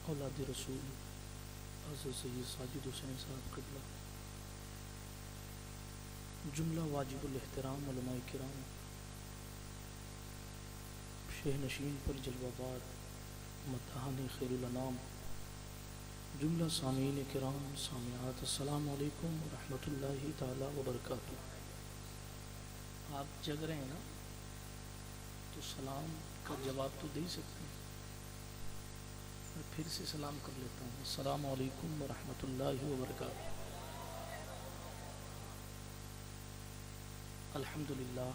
औलाद रसूल हज़रत सैयद साजिद हुसैन साहब क़िबला, जुमला वाजिबुल एहतराम उलमाए किराम, शेह नशीन पर जलवाबार मदहानी खैरुल अनाम, जुमला सामीन किराम सामियात, अस्सलामु अलैकुम व रहमतुल्लाहि ताला व बरकातुहू। आप जग रहे हैं ना, तो सलाम का जवाब तो दे सकते हैं। मैं फिर से सलाम कर लेता हूँ, अस्सलामु अलैकुम व रहमतुल्लाहि व बरकातुहू। अल्हम्दुलिल्लाह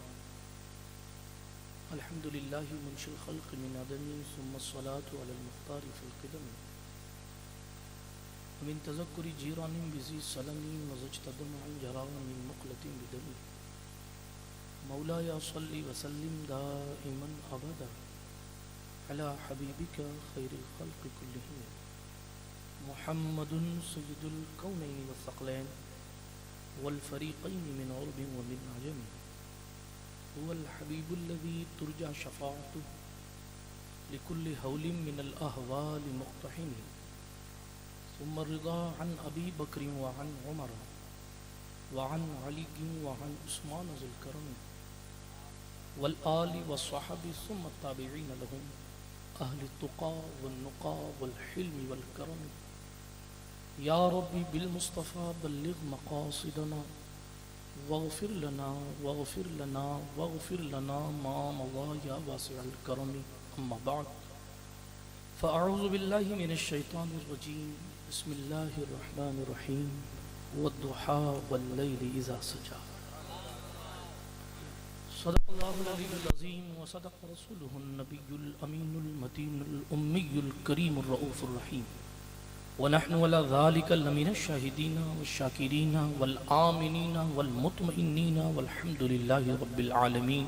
अल्हम्दुलिल्लाहि मुनशिल खल्क़ मिन अदमी सुम्मा अस्सलातु अलल मुख्तारि फिल क़िदम मिन तज़क्कुरि जीरानिन बिज़ी सलमी वज़ज्तदमअन जरा मिन मुक़लतिन बिदमी मौलाया सल्लि व सल्लिम दाइमन अबदा अला हबीबिका खैरिल खल्क़ि कुल्लिहिम मुहम्मदुन सय्यिदुल कौनैनि व थक़लैन वल फ़रीक़ैन मिन उर्बिन व मिन अजम हुवल हबीबुल्लज़ी तुरजा शफ़ाअतुहु लिकुल्लि हौलिन मिनल अहवालि मुक़्तहिम सुम्मा रिज़ा अन अबी बकर व अन उमर व अन अली व अन उस्मान ज़ुल करम वल आलि व स्वहबि सुम्मा ताबिईन लहुम अहलि तुक़ा वन नुक़ा वल हिल्म वल करम या रब्बी बिल मुस्तफ़ा बल्लिग़ मक़ासिदना वग़फ़िर लना मा मज़ा या वासिअल करम अम्मा बअद फ़अऊज़ु बिल्लाहि मिनश शैतानिर रजीम बिस्मिल्लाहिर रहमानिर रहीम वद्दुहा वल्लैलि इज़ा सजा सदक़ल्लाहुल अलीयुल अज़ीम व सदक़ रसूलुहुन नबियुल अमीनुल मतीनुल उम्मियुल करीमुर रऊफ़ुर रहीम व नहनु अला ज़ालिका लमिनश शाहिदीना वश्शाकिरीना वल आमिनीना वल मुतमइन्नीना वल्हम्दुलिल्लाहि रब्बिल आलमीन।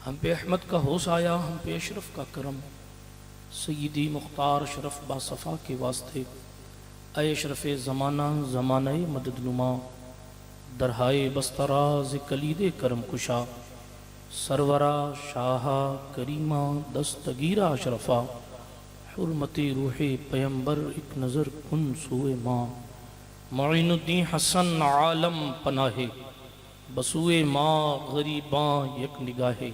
हम पे अहमद का होश आया, हम पे अशरफ का करम, सय्यदी मुख्तार शरफ बासफ़ा के वास्ते अय अशरफ ज़माना ज़माना मददनुमा दरहाए बस्तराज कलीद करम कुशा सरवरा शाहा करीमा दस्तगीरा अशरफा हुर्मती रूहे पैगंबर एक नज़र कुन सुए माँ मुइनुद्दीन हसन आलम पनाहे बसुए माँ गरीबां यक निगाहे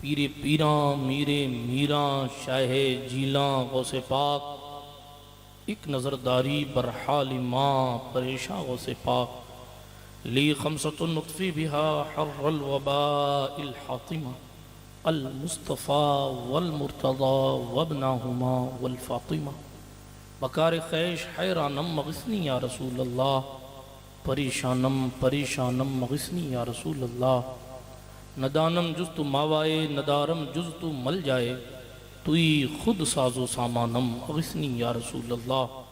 पीरे पीरा मीरे मीरा शाहे जीला गौसे पाक एक नज़रदारी बरहाल माँ परेशान गौसे पाक ली खमसतुन नुत्फ़ी बिहा हर्रल वबाइल हातिमा अल मुस्तफ़ा वल मुर्तज़ा वब्नाहुमा वल फ़ातिमा बकार ख़ैश हैरानम मग़िस्नी या रसूल अल्लाह परेशानम परेशानम मग़िस्नी या रसूल अल्लाह नदानम जुज़ तु मावाए नदारम जुज़ तु मल जाए तुई खुद साजो सामानम अग़िस्नी या रसूल अल्लाह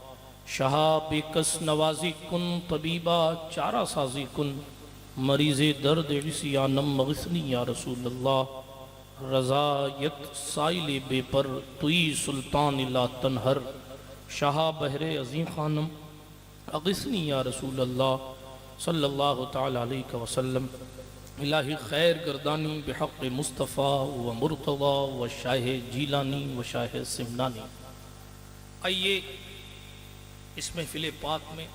शाहा बेकस नवाजी कुन तबीबा चारा साजी कुन मरीज़े दर्द इसियानम मग़िस्नी या रसूल अल्लाह रज़ायत साइले बेपर तुई सुल्तान ला तनहर शाहा बहरे अज़ीम खानम अग़िस्नी या रसूल अल्लाह सल्लल्लाहु तआला अलैहि वसल्लम इलाही खैर गर्दानी बिहक़ मुस्तफ़ा व मुर्तज़ा व शाह जीलानी व शाह सिमनानी। आइए इस महफ़िल पाक में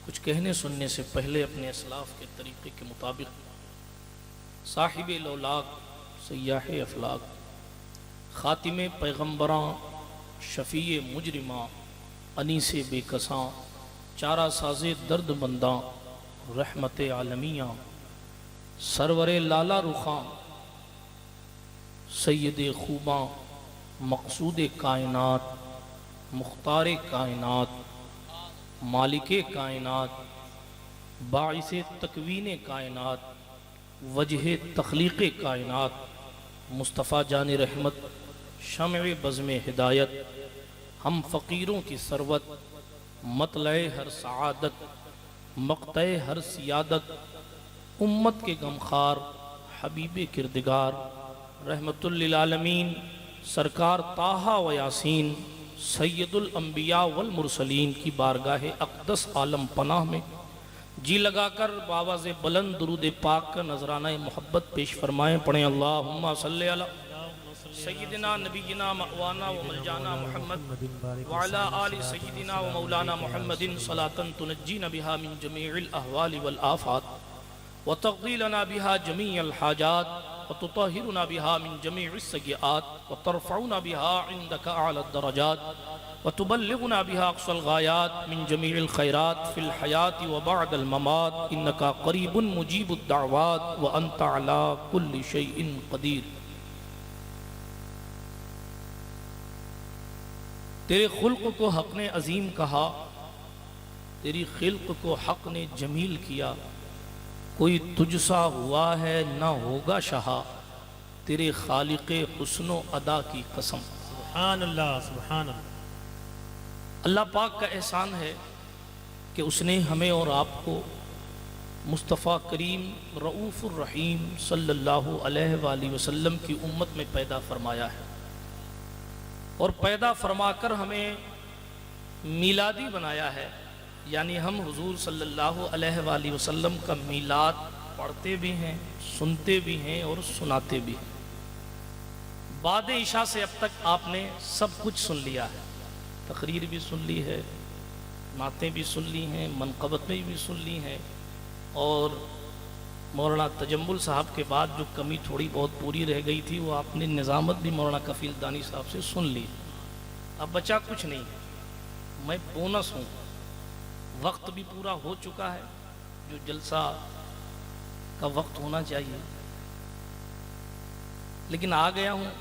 कुछ कहने सुनने से पहले अपने असलाफ़ के तरीक़े के मुताबिक साहिब लौलाक सय्याह अफलाक ख़ातिमे पैगम्बरां शफ़ी मुजरिमा अनीसे बेकसां चारा साज़े दर्द बंदा रहमत आलमियाँ सरवरे लाला रुखां सैयद खूबां मक़सूद कायनात मुख्तार कायनात मालिक कायनात बाइस तकवीन कायनात वजह तख्लीक़ कायनात मुस्तफ़ा जान रहमत शम्अ बज़्म हिदायत हम फ़कीरों की सरवत मतलए हर सआदत मक़तए हर सियादत उम्मत के गमखार हबीब किरदगार रहमतुल लिल आलमीन सरकार ताहा व यासीन सैयदुल अंबिया वल मुरसलीन की बारगाह अक़दस आलम पनाह में जी लगाकर बावाज़ बुलंद दुरूद पाक का नजराना मोहब्बत पेश फरमाएँ। पढ़ें अल्लाहुम्मा सल्ली अला सय्यिदिना नबीना मअवाना व मलजाना मुहम्मद व अला आलि सय्यिदिना व मौलाना मुहम्मदिन सलातन तुनज्जीना बिहा मिन जमीइल अहवालि वल आफात व तक़दी लना बिहा जमीअल हाजात व तुतहिरुना बिहा मिन जमीइस सय्यिआत व तरफ़उना बिहा इंदका अला दरजात व तुबल्लिगुना बिहा अक़सल गायात मिन जमीइल खैरात फ़िल हयाति व बअदल ममात इन्नका क़रीबुन मुजीबुद दअवात व अंता अला कुल्लि शैइन क़दीर। तेरे खुल्क को हक़ ने अजीम कहा, तेरी खिल्क को हक़ ने जमील किया। कोई तुझसा हुआ है ना होगा शहा, तेरे खालिक़े हुस्नो अदा की कसम। सुभान अल्लाह, सुभान अल्लाह। अल्लाह पाक का एहसान है कि उसने हमें और आपको मुस्तफ़ा करीम रऊफ़ुर रहीम सल्लल्लाहु अलैहि वसल्लम की उम्मत में पैदा फरमाया है और पैदा फरमाकर हमें मीलादी बनाया है। यानी हम हुजूर सल्लल्लाहु अलैहि वसल्लम का मीलाद पढ़ते भी हैं, सुनते भी हैं और सुनाते भी हैं। बाद इशा से अब तक आपने सब कुछ सुन लिया है, तकरीर भी सुन ली है, नातें भी सुन ली हैं, मनक़बतें भी सुन ली हैं और मौलाना तजम्मुल साहब के बाद जो कमी थोड़ी बहुत पूरी रह गई थी वो आपने निज़ामत भी मौलाना कफ़ील दानी साहब से सुन ली। अब बचा कुछ नहीं, मैं बोनस हूँ। वक्त भी पूरा हो चुका है जो जलसा का वक्त होना चाहिए, लेकिन आ गया हूँ।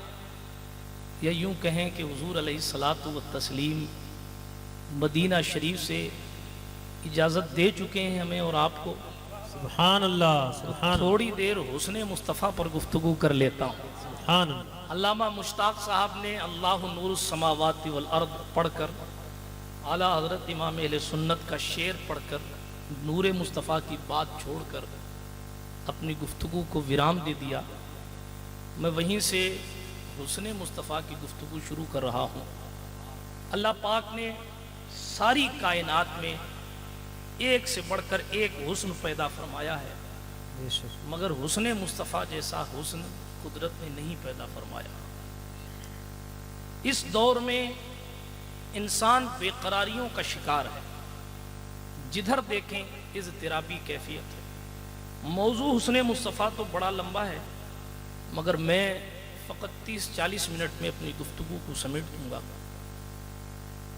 या यूँ कहें कि हुजूर अलैहिस्सलातु व तस्लीम मदीना शरीफ से इजाज़त दे चुके हैं हमें और आपको। सुभान अल्लाह, सुभान। थोड़ी देर हुस्ने मुस्तफ़ा पर गुफ्तगू कर लेता हूँ। सुभान अल्लाह। अल्लामा मुश्ताक साहब ने अल्लाहु नूरुस समावाति वल अर्द पढ़कर, आला हज़रत इमाम अहले सुन्नत का शेर पढ़कर, नूरे मुस्तफ़ा की बात छोड़कर अपनी गुफ्तगू को विराम दे दिया। मैं वहीं से हुस्ने मुस्तफ़ा की गुफ्तगू शुरू कर रहा हूँ। अल्लाह पाक ने सारी कायनात में एक से बढ़कर एक हुस्न पैदा फरमाया है, मगर हुस्ने मुस्तफ़ा जैसा हुस्न कुदरत ने नहीं पैदा फरमाया। इस दौर में इंसान बेकरारियों का शिकार है, जिधर देखें इज़्तिराबी कैफियत है। मौजू हुस्ने मुस्तफ़ा तो बड़ा लंबा है, मगर मैं फ़कत 30-40 मिनट में अपनी गुफ्तगू को समेट दूँगा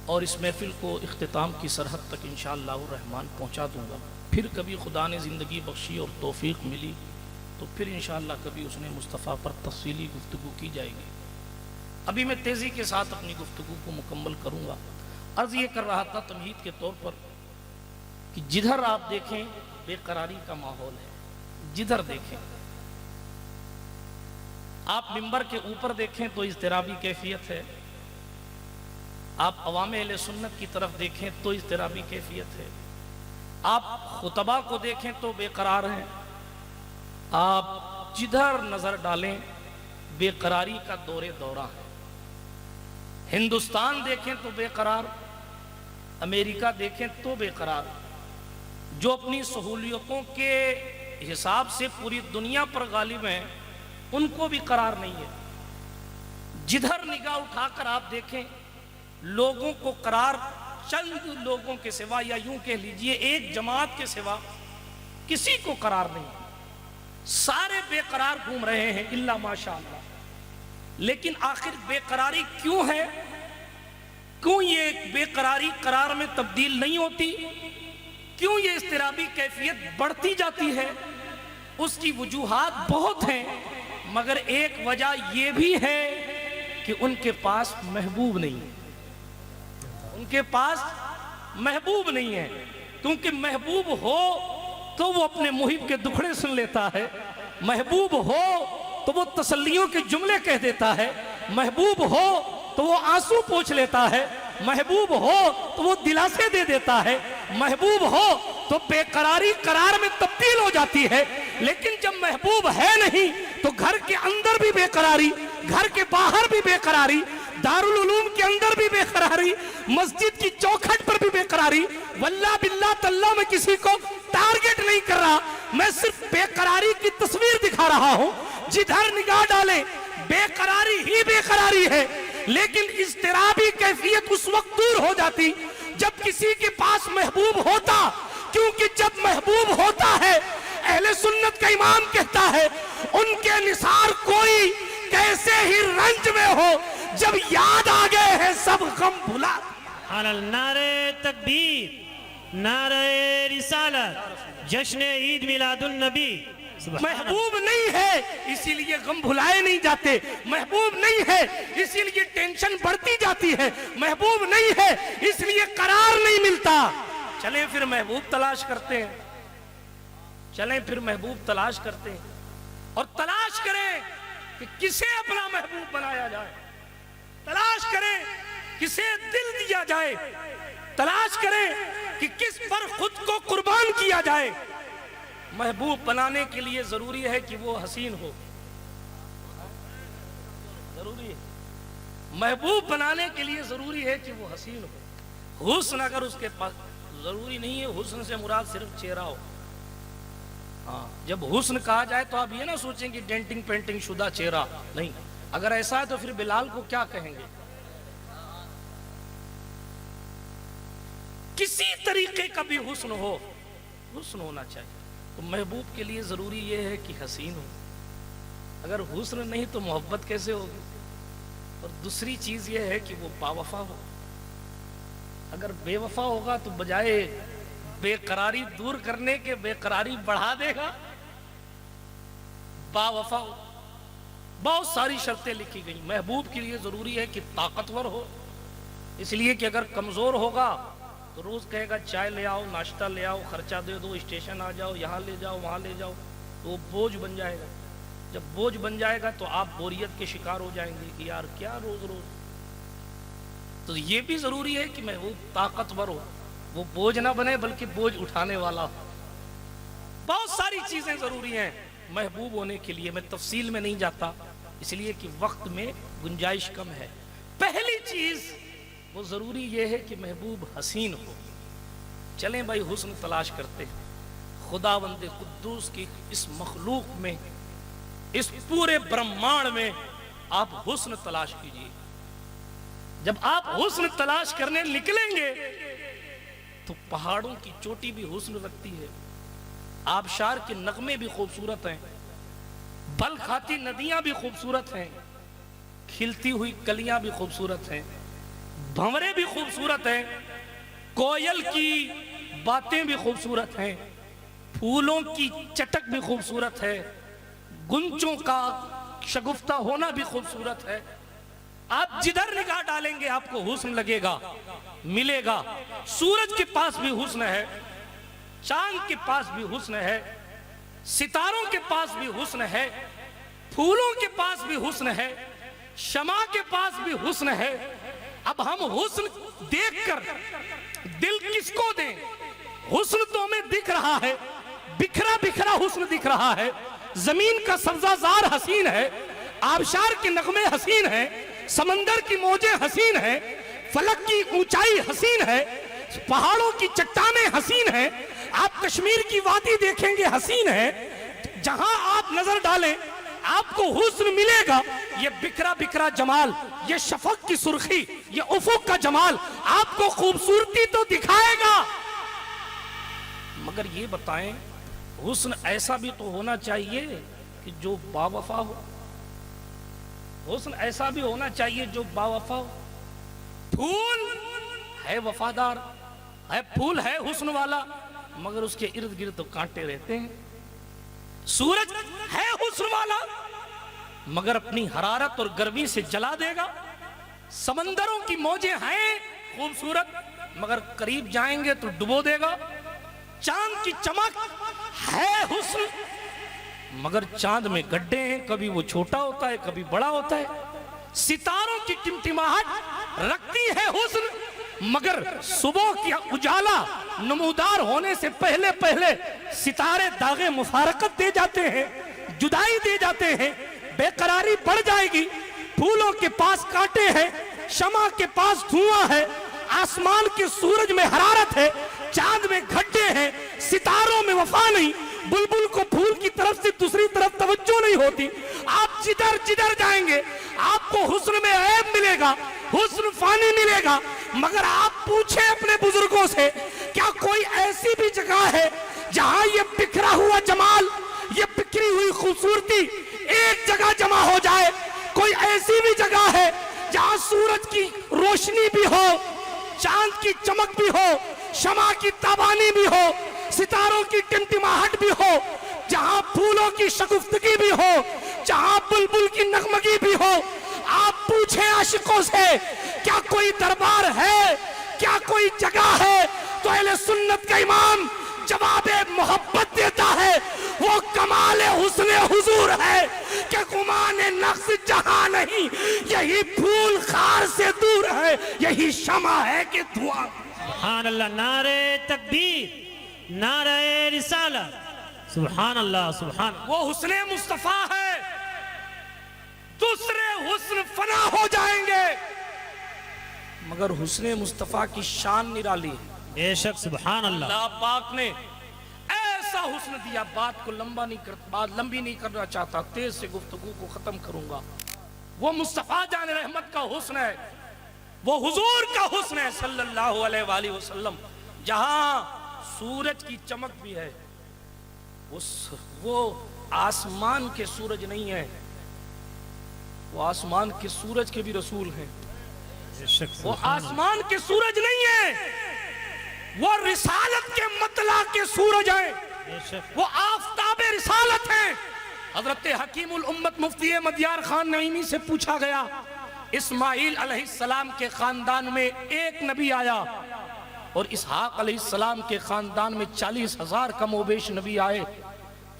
और इस महफ़िल को इख्तिताम की सरहद तक इंशाअल्लाह रहमान पहुँचा दूँगा। फिर कभी खुदा ने ज़िंदगी बख्शी और तौफ़ीक़ मिली तो फिर इंशाअल्लाह कभी उसने मुस्तफ़ा पर तफ़सीली गुफ्तगू की जाएगी। अभी मैं तेज़ी के साथ अपनी गुफ्तगू को मुकम्मल करूँगा। अर्ज़ ये कर रहा था तमहीद के तौर पर कि जिधर आप देखें बेकरारी का माहौल है, जिधर देखें। आप मिंबर के ऊपर देखें तो इज़्तिराबी कैफियत है, आप अवाम अहले सुन्नत की तरफ देखें तो इज़्तिराबी कैफियत है, आप खुतबा को देखें तो बेकरार हैं, आप जिधर नज़र डालें बेकरारी का दौरा है। हिंदुस्तान देखें तो बेकरार, अमेरिका देखें तो बेकरार, जो अपनी सहूलियतों के हिसाब से पूरी दुनिया पर गालिब हैं, उनको भी करार नहीं है। जिधर निगाह उठाकर आप देखें लोगों को करार चंद लोगों के सिवा, या यूं कह लीजिए एक जमात के सिवा किसी को करार नहीं। सारे बेकरार घूम रहे हैं इल्ला माशाअल्लाह। लेकिन आखिर बेकरारी क्यों है? क्यों ये बेकरारी करार में तब्दील नहीं होती? क्यों ये इज़्तिराबी कैफियत बढ़ती जाती है? उसकी वजूहात बहुत हैं, मगर एक वजह यह भी है कि उनके पास महबूब नहीं है। उनके पास महबूब नहीं है, क्योंकि महबूब हो तो वो अपने मुहिब के दुखड़े सुन लेता है, महबूब हो तो वो तसल्लियों के जुमले कह देता है, महबूब हो तो वो आंसू पोंछ लेता है, महबूब हो तो वो दिलासे दे देता है, महबूब हो तो बेकरारी करार में तब्दील हो जाती है। लेकिन जब महबूब है नहीं तो घर के अंदर भी बेकरारी, घर के बाहर भी बेकरारी, दारुल उलूम के अंदर भी बेकरारी, मस्जिद की चौखट पर भी बेकरारी। वल्लाह बिल्लाह तल्ला मैं किसी को टारगेट नहीं कर रहा, मैं सिर्फ बेकरारी की तस्वीर दिखा रहा हूं। जिधर निगाह डालें बेकरारी ही बेकरारी है, लेकिन इज़्तिराबी कैफियत उस वक्त दूर हो जाती जब किसी के पास महबूब होता, क्योंकि जब महबूब होता है, अहले सुन्नत का इमाम कहता है, उनके निसार कोई कैसे ही रंज में हो, जब याद आ गए हैं सब गम भुला। नारे तकबीर, नारे रिसालत, जश्न ईद मिलादुन नबी। महबूब नहीं है इसीलिए गम भुलाए नहीं जाते, महबूब नहीं है इसीलिए टेंशन बढ़ती जाती है, महबूब नहीं है इसलिए करार नहीं मिलता। चलें फिर महबूब तलाश करते हैं, चलें फिर महबूब तलाश करते हैं और तलाश करें कि किसे अपना महबूब बनाया जाए, तलाश करें किसे दिल दिया जाए, तलाश करें कि किस पर खुद को कुर्बान किया जाए। महबूब बनाने के लिए जरूरी है कि वो हसीन हो, जरूरी है। महबूब बनाने के लिए जरूरी है कि वो हसीन हो। हुस्न अगर उसके पास, जरूरी नहीं है हुस्न से मुराद सिर्फ चेहरा हो। हाँ, जब हुस्न कहा जाए तो आप ये ना सोचें कि डेंटिंग पेंटिंग शुदा चेहरा नहीं। अगर ऐसा है तो फिर बिलाल को क्या कहेंगे। किसी तरीके का भी हुस्न हो, हुस्न होना चाहिए। तो महबूब के लिए जरूरी यह है कि हसीन हो। अगर हुस्न नहीं तो मोहब्बत कैसे होगी। और दूसरी चीज यह है कि वो बावफा हो। अगर बेवफा होगा तो बजाय बेकरारी दूर करने के बेकरारी बढ़ा देगा। बावफा हो। बहुत सारी शर्तें लिखी गई। महबूब के लिए जरूरी है कि ताकतवर हो, इसलिए कि अगर कमजोर होगा तो रोज कहेगा चाय ले आओ, नाश्ता ले आओ, खर्चा दे दो, स्टेशन आ जाओ, यहाँ ले जाओ, वहाँ ले जाओ, तो वो बोझ बन जाएगा। जब बोझ बन जाएगा तो आप बोरियत के शिकार हो जाएंगे कि यार क्या रोज रोज। तो ये भी जरूरी है कि महबूब ताकतवर हो, वो बोझ ना बने बल्कि बोझ उठाने वाला हो। बहुत सारी चीजें जरूरी हैं महबूब होने के लिए। मैं तफसील में नहीं जाता इसलिए कि वक्त में गुंजाइश कम है। पहली चीज वो जरूरी ये है कि महबूब हसीन हो। चलें भाई हुस्न तलाश करते हैं। खुदावंद कुद्दूस की इस मखलूक में, इस पूरे ब्रह्मांड में आप हुस्न तलाश कीजिए। जब आप हुस्न तलाश करने निकलेंगे तो पहाड़ों की चोटी भी हुस्न रखती है, आबशार के नगमे भी खूबसूरत हैं, बल खाती नदियां भी खूबसूरत हैं, खिलती हुई कलियां भी खूबसूरत हैं, भंवरे भी खूबसूरत हैं, कोयल की बातें भी खूबसूरत हैं, फूलों की चटक भी खूबसूरत है, गुंजों का शगुफ्ता होना भी खूबसूरत है। आप जिधर निगाह डालेंगे आपको हुस्न लगेगा, मिलेगा। सूरज के पास भी हुस्न है, चांद के पास भी हुस्न है, सितारों के पास भी हुस्न है, फूलों के पास भी हुस्न है, शमा के पास भी हुस्न है। अब हम हुस्न देखकर दिल किसको दें? हुस्न तो हमें दिख रहा है, बिखरा बिखरा हुस्न दिख रहा है। जमीन का सब्जाजार हसीन है, आबशार के नगमे हसीन है, समंदर की मौजें हसीन है, फलक की ऊंचाई हसीन है, पहाड़ों की चट्टानें हसीन है, आप कश्मीर की वादी देखेंगे हसीन है। जहां आप नजर डालें आपको हुस्न मिलेगा। ये बिखरा बिखरा जमाल, ये शफक की सुर्खी, ये उफुक का जमाल आपको खूबसूरती तो दिखाएगा। मगर ये बताएं हुस्न ऐसा भी तो होना चाहिए कि जो बावफा हो। हुस्न ऐसा भी होना चाहिए जो बावफा हो। फूल है वफादार है, फूल है हुस्न वाला, मगर उसके इर्द गिर्द तो कांटे रहते हैं। सूरज है हुस्न वाला मगर अपनी हरारत और गर्मी से जला देगा। समंदरों की मौजें हैं खूबसूरत मगर करीब जाएंगे तो डुबो देगा। चांद की चमक है हुस्न मगर चांद में गड्ढे हैं, कभी वो छोटा होता है कभी बड़ा होता है। सितारों की टिमटिमाहट रखती है हुस्न मगर सुबह की उजाला नमूदार होने से पहले पहले सितारे दागे मुफारकत दे जाते हैं, जुदाई दे जाते हैं, बेकरारी बढ़ जाएगी। फूलों के पास कांटे हैं, शमा के पास धुआं है, आसमान के सूरज में हरारत है, चांद में गड्ढे हैं, सितारों में वफा नहीं, बुलबुल को फूल की तरफ से दूसरी तरफ तवज्जो नहीं होती। आप जिधर जिधर जाएंगे आपको हुस्न में ऐब मिलेगा, हुस्न फानी मिलेगा। मगर आप पूछे अपने बुजुर्गों से, क्या कोई ऐसी भी जगह है जहां ये बिखरा हुआ जमाल, ये बिखरी हुई खूबसूरती एक जगह जमा हो जाए? कोई ऐसी भी जगह है जहां सूरज की रोशनी भी हो, चांद की चमक भी हो, शमा की ताबानी भी हो, सितारों की टिमटिमाहट भी हो, जहां फूलों की शगुफ्तगी भी हो, जहां बुलबुल की नगमगी भी हो? आप पूछे आशिकों से, क्या कोई दरबार है, क्या कोई जगह है? तो अहले सुन्नत का इमाम जवाबे मोहब्बत देता है, वो कमाले हुस्ने हुजूर है कि गुमाने नक्श जहां नहीं, यही फूल खार से दूर है, यही शमा है कि धुआं। सुभान अल्लाह, नारे तकबीर, नारे रिसालत, सुभान अल्लाह, सुभान। वो हुस्ने मुस्तफा है, दूसरे हुस्न फना हो जाएंगे, मगर हुस्ने मुस्तफा की शान निराली है। बेशक, सुभान अल्लाह। अल्लाह पाक ने ऐसा हुस्न दिया। बात को बात लंबी नहीं करना चाहता, तेज से गुफ्तगू को खत्म करूंगा। वो मुस्तफा जान रहमत का हुस्न है, वो हुजूर का हुस्न है सल्लल्लाहु अलैहि वसल्लम। जहां सूरज की चमक भी है, वो आसमान के सूरज नहीं है, वो आसमान के सूरज के भी रसूल हैं। वो आसमान के सूरज नहीं है, वो रिसालत के मतला के सूरज हैं, वो आफताब रिसालत हैं। हजरत हकीमुल उम्मत मुफ्ती मदियार खान नईमी से पूछा गया, इस्माइल अलैहिस्सलाम के खानदान में एक नबी आया और इसहाक अलैहिस्सलाम के खानदान में 40,000 कमोबेश नबी आए।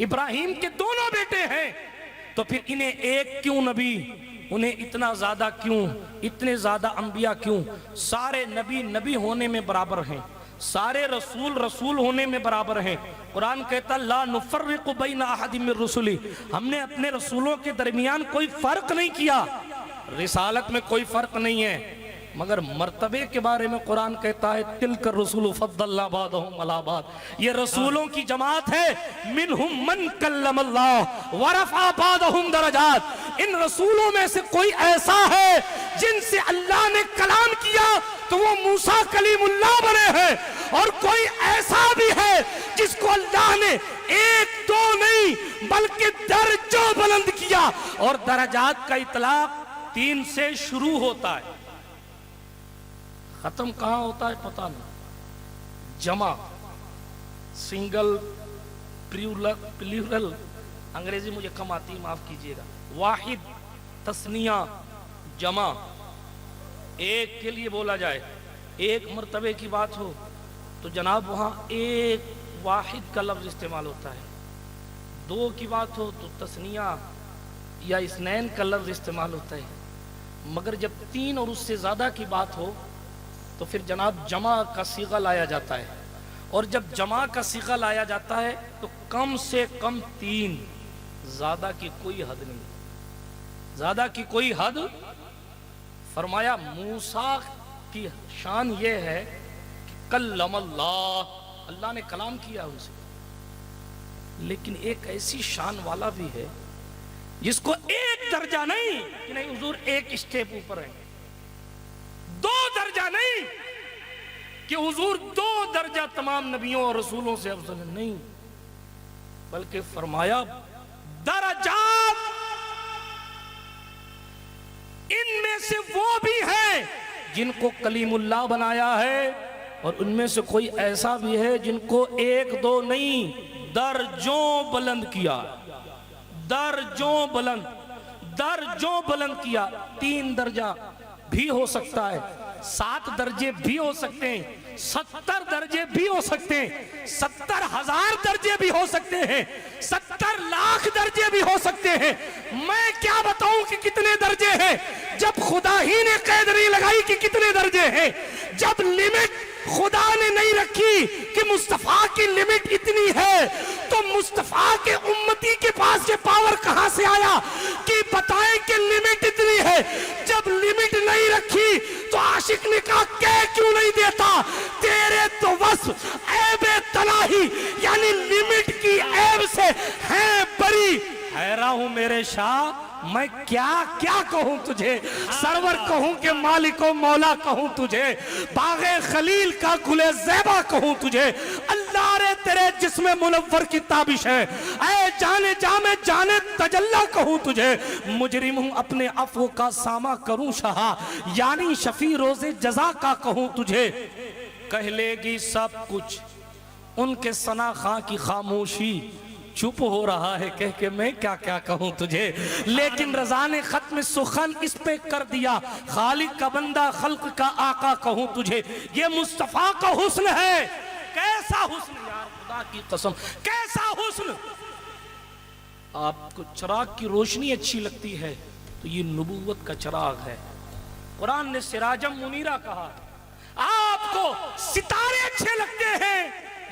इब्राहिम के दोनों बेटे हैं, तो फिर इन्हें एक क्यों नबी, उन्हें इतना ज्यादा क्यों, इतने ज्यादा अंबिया क्यों? सारे नबी नबी होने में बराबर हैं, सारे रसूल रसूल होने में बराबर हैं। कुरान कहता ला नुफर्रिकु बैना अहदिम मिर रुसुली, हमने अपने रसूलों के दरमियान कोई फर्क नहीं किया। रिसालत में कोई फर्क नहीं है, मगर मर्तबे के बारे में कुरान कहता है तिलक रसूल फद्दलना बादहुम अला बाद, ये रसूलों की जमात है। मिनहुम मन कल्लमल्लाह व रफा बादहुम दरजात, इन रसूलों में से कोई ऐसा है जिनसे अल्लाह ने कलाम किया तो वो मूसा कलीमुल्लाह बने हैं, और कोई ऐसा भी है जिसको अल्लाह ने एक दो नहीं बल्कि दर्जों बुलंद किया। और दरजात का इतलाक 3 से शुरू होता है, खत्म कहां होता है पता नहीं। जमा, सिंगल, प्लूरल, अंग्रेजी मुझे कम आती, माफ कीजिएगा। वाहिद, तस्निया, जमा, एक के लिए बोला जाए, एक मर्तबे की बात हो तो जनाब वहां एक वाहिद का लफ्ज इस्तेमाल होता है। 2 की बात हो तो तस्निया या इस्नैन का लफ्ज इस्तेमाल होता है। मगर जब 3 और उससे ज्यादा की बात हो तो फिर जनाब जमा का सीगा लाया जाता है। और जब जमा का सीगा लाया जाता है तो कम से कम 3, ज्यादा की कोई हद नहीं, ज्यादा की कोई हद। फरमाया मूसा की शान ये है कि कल्लमल्लाह, अल्लाह ने कलाम किया उनसे, लेकिन एक ऐसी शान वाला भी है जिसको एक दर्जा नहीं कि नहीं हुजूर एक स्टेप ऊपर है, 2 दर्जा नहीं कि हुजूर 2 दर्जा तमाम नबियों और रसूलों से अफजल नहीं, बल्कि फरमाया दरजात, इनमें से वो भी है जिनको कलीमुल्लाह बनाया है, और उनमें से कोई ऐसा भी है जिनको 1 2 नहीं दर्जों बुलंद किया, दर्जों बुलंद किया। 3 दर्जा भी हो सकता है, 7 दर्जे भी हो सकते हैं, 70 दर्जे भी हो सकते हैं, 70,000 दर्जे भी हो सकते हैं, 70 लाख दर्जे भी हो सकते हैं। मैं क्या बताऊं कि कितने दर्जे हैं, जब खुदा ही ने कैद नहीं लगाई कि कितने दर्जे हैं, जब लिमिट खुदा ने नहीं रखी कि मुस्तफा की लिमिट इतनी है, तो मुस्तफा के उम्मती के पास ये पावर कहां से आया कि बताएं कि लिमिट इतनी है। जब लिमिट नहीं रखी तो आशिक ने कहा कह क्यों नहीं देता, तेरे तो बस ऐबे तलाही यानी लिमिट की ऐब हूं मेरे शाह, मैं क्या क्या कहूं तुझे, सरवर कहूं कि मालिको मौला कहूं तुझे, बागे खलील का गुले ज़ैबा कहूं तुझे, अल्लाह रे तेरे जिस्म मुनव्वर की ताबिश है, ऐ जाने जामे जाने तजल्ला कहूं तुझे, मुजरिम हूं अपने अफ़्व का सामा करूं शाह, यानी शफी रोज़े जज़ा का कहूं तुझे। कह लेगी सब कुछ उनके सना खां की खामोशी, चुप हो रहा है कह के मैं क्या क्या कहूं तुझे, लेकिन रज़ा ने खत्म सुखन इस पे कर दिया, खालिक का बंदा खल्क का आका कहूं तुझे। ये मुस्तफा का हुस्न है, कैसा हुस्न यार, खुदा की कसम कैसा हुस्न। आपको चिराग की रोशनी अच्छी लगती है तो ये नबूवत का चिराग है। कुरान ने सिराजम मुनीरा कहा। आपको सितारे अच्छे लगते हैं,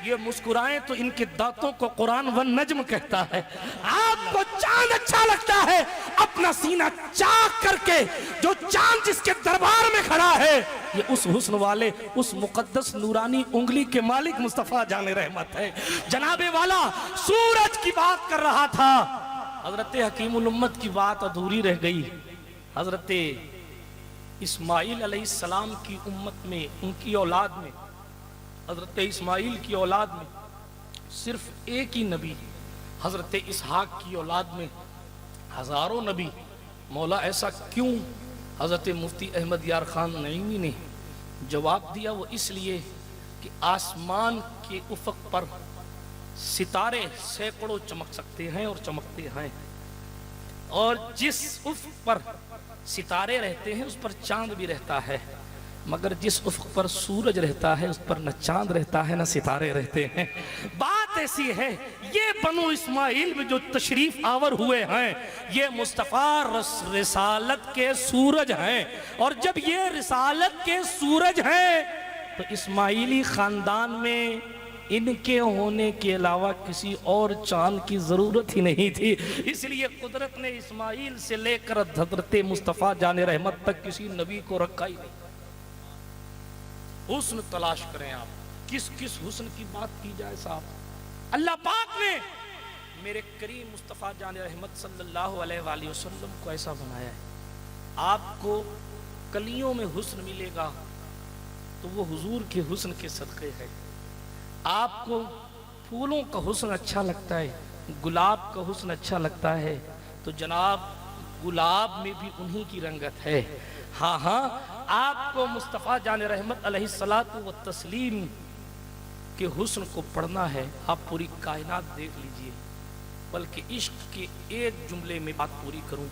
ये मुस्कुराएं तो इनके दांतों को कुरान व नज्म कहता है। आपको चांद अच्छा लगता है, अपना सीना चाक करके जो चांद जिसके दरबार में खड़ा है, ये उस हुस्न वाले उस मुकद्दस नूरानी उंगली के मालिक मुस्तफा जाने रहमत है। जनाबे वाला सूरज की बात कर रहा था, हजरत हकीमुल उम्मत की बात अधूरी रह गई। हजरत इस्माइल अलैहिस्सलाम की उम्मत में, उनकी औलाद में, हजरत इस्माइल की औलाद में सिर्फ एक ही नबी, हजरत इसहाक की औलाद में हजारों नबी। मौला ऐसा क्यों? हजरत मुफ्ती अहमद यार खान नईमी ने जवाब दिया, वो इसलिए कि आसमान के उफक पर सितारे सैकड़ों चमक सकते हैं और चमकते हैं, और जिस उफक पर सितारे रहते हैं उस पर चांद भी रहता है, मगर जिस उफक पर सूरज रहता है उस पर न चांद रहता है न सितारे रहते हैं। बात ऐसी है, ये बनु इस्माइल में जो तशरीफ आवर हुए हैं, ये मुस्तफ़ा रिसालत के सूरज हैं, और जब ये रिसालत के सूरज हैं तो इस्माइली खानदान में इनके होने के अलावा किसी और चांद की जरूरत ही नहीं थी। इसलिए कुदरत ने इस्माइल से लेकर हजरत मुस्तफ़ा जाने रहमत तक किसी नबी को रखा ही नहीं। हुस्न तलाश करें आप, किस किस हुस्न की बात की जाए साहब। अल्लाह पाक ने मेरे करीम मुस्तफ़ा जाने रहमत सल्लल्लाहु अलैहि वसल्लम को ऐसा बनाया है। आपको कलियों में हुस्न मिलेगा तो वो हुजूर के हुस्न के सदक़े है। आपको फूलों का हुस्न अच्छा लगता है, गुलाब का हुस्न अच्छा लगता है, तो जनाब गुलाब में भी उन्हीं की रंगत है। हाँ हाँ, आपको मुस्तफ़ा जाने रहमत अलैहिस्सलातु व तस्लीम के हुस्न को पढ़ना है, आप पूरी कायनात देख लीजिए। बल्कि इश्क के एक जुमले में बात पूरी करूं,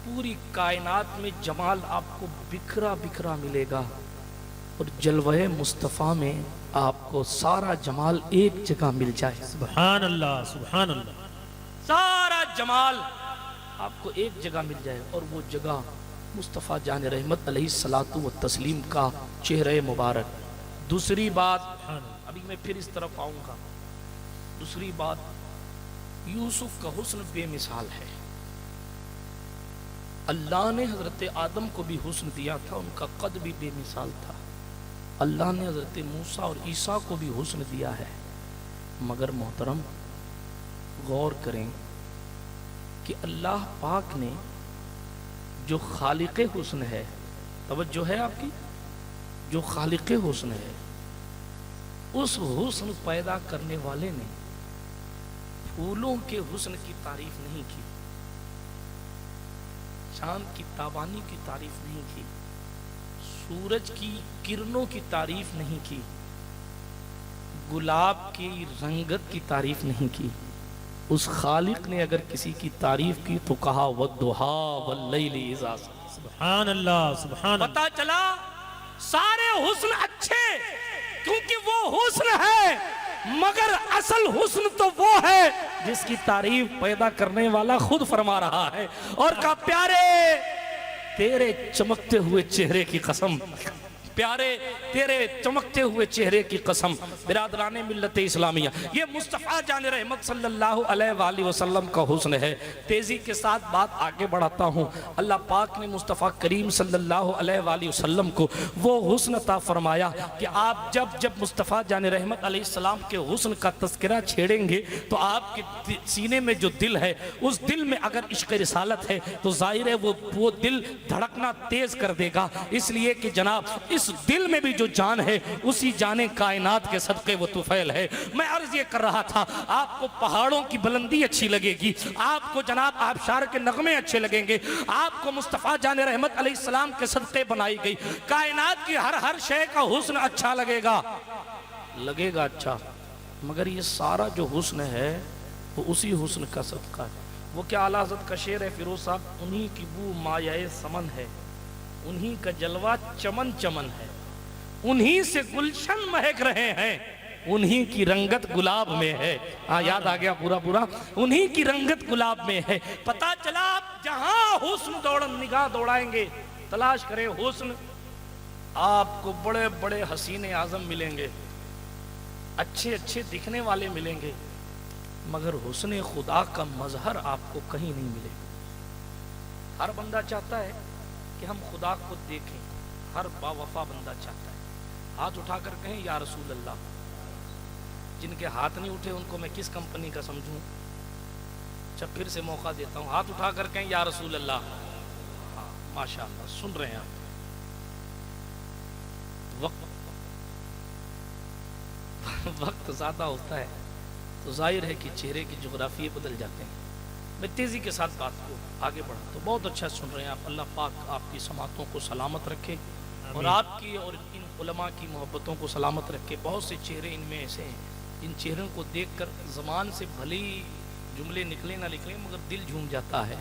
पूरी कायनात में जमाल आपको बिखरा बिखरा मिलेगा, और जलवे मुस्तफ़ा में आपको सारा जमाल एक जगह मिल जाए। सुभान अल्लाह, सुभान अल्लाह। सारा जमाल आपको एक जगह मिल जाए, और वो जगह मुस्तफ़ा जान रहमत अलैहिस्सलातु व तस्लीम का चेहरे मुबारक। दूसरी बात, अभी मैं फिर इस तरफ आऊँगा। दूसरी बात, यूसुफ का हुस्न बेमिसाल है। अल्लाह ने हजरत आदम को भी हुस्न दिया था, उनका कद भी बेमिसाल था। अल्लाह ने हजरत मूसा और ईसा को भी हुस्न दिया है, मगर मोहतरम गौर करें कि अल्लाह पाक ने जो खालिक़े हुस्न है, तवज्जो है आपकी, जो खालिक़े हुस्न है, उस हुस्न पैदा करने वाले ने फूलों के हुस्न की तारीफ नहीं की, चांद की ताबानी की तारीफ नहीं की, सूरज की किरणों की तारीफ नहीं की, गुलाब की रंगत की तारीफ नहीं की। उस खालिक ने अगर किसी की तारीफ की तो कहा वद्दुहा वल्लैलि इज़ा सजा। सुभान अल्लाह, सुभान अल्लाह। पता चला सारे हुस्न अच्छे, क्योंकि वो हुस्न है, मगर असल हुस्न तो वो है जिसकी तारीफ पैदा करने वाला खुद फरमा रहा है, और कहा प्यारे तेरे चमकते हुए चेहरे की कसम, प्यारे तेरे चमकते हुए चेहरे की कसम। बिरादराने मिल्लत इस्लामिया, ये मुस्तफ़ा जान रहमत सल्लल्लाहु अलैहि वसल्लम का हुस्न है। तेजी के साथ बात आगे बढ़ाता हूँ। अल्लाह पाक ने मुस्तफ़ा करीम सल्लल्लाहु अलैहि वसल्लम को वो हुस्न अता फरमाया कि आप जब जब मुस्तफ़ा जान रहमत अलैहिस्सलाम के हुस्न का तज़किरा छेड़ेंगे तो आपके सीने में जो दिल है, उस दिल में अगर इश्क़ रिसालत है तो जाहिर है वो दिल धड़कना तेज कर देगा। इसलिए कि जनाब इस दिल में भी जो जान है उसी जाने कायनात के सदक़े वो तुफैल है। मैं अर्ज़ ये कर रहा था, आपको पहाड़ों की बुलंदी अच्छी लगेगी, आपको जनाब आबशार के नगमे अच्छे लगेंगे, आपको मुस्तफ़ा जान रहमत अलैहिस्सलाम के सदक़े बनाई गई कायनात की हर शय का हुस्न अच्छा लगेगा अच्छा, मगर ये सारा जो हुस्न है वो उसी हुस्न का सदका है। वो क्या आला हज़रत का शेर है फिरोज साहब, उन्हीं की बू मायाए समन है, उन्हीं का जलवा चमन चमन है, उन्हीं से गुलशन महक रहे हैं, उन्हीं की रंगत गुलाब में है। हाँ याद आ गया पूरा, उन्हीं की रंगत गुलाब में है। पता चला आप जहां हुस्न निगाह दौड़ाएंगे, तलाश करें हुस्न, आपको बड़े बड़े हसीने आजम मिलेंगे, अच्छे अच्छे दिखने वाले मिलेंगे, मगर हुस्न खुदा का मजहर आपको कहीं नहीं मिलेगा। हर बंदा चाहता है कि हम खुदा को देखें, हर बावफा बंदा चाहता है। हाथ उठाकर कहें या रसूल अल्लाह। जिनके हाथ नहीं उठे उनको मैं किस कंपनी का समझूं? अच्छा फिर से मौका देता हूं, हाथ उठाकर कहें या रसूल अल्लाह। हाँ माशाअल्लाह, सुन रहे हैं आप। वक्त ज़्यादा होता है तो जाहिर है कि चेहरे की जोग्राफी बदल जाते हैं। मैं तेज़ी के साथ बात को आगे बढ़ा तो बहुत अच्छा सुन रहे हैं आप। अल्लाह पाक आपकी समातों को सलामत रखे और आपकी और इन उलमा की मोहब्बतों को सलामत रखे। बहुत से चेहरे इनमें ऐसे हैं जिन चेहरों को देखकर ज़बान से भले ही जुमले निकले ना निकले मगर दिल झूम जाता है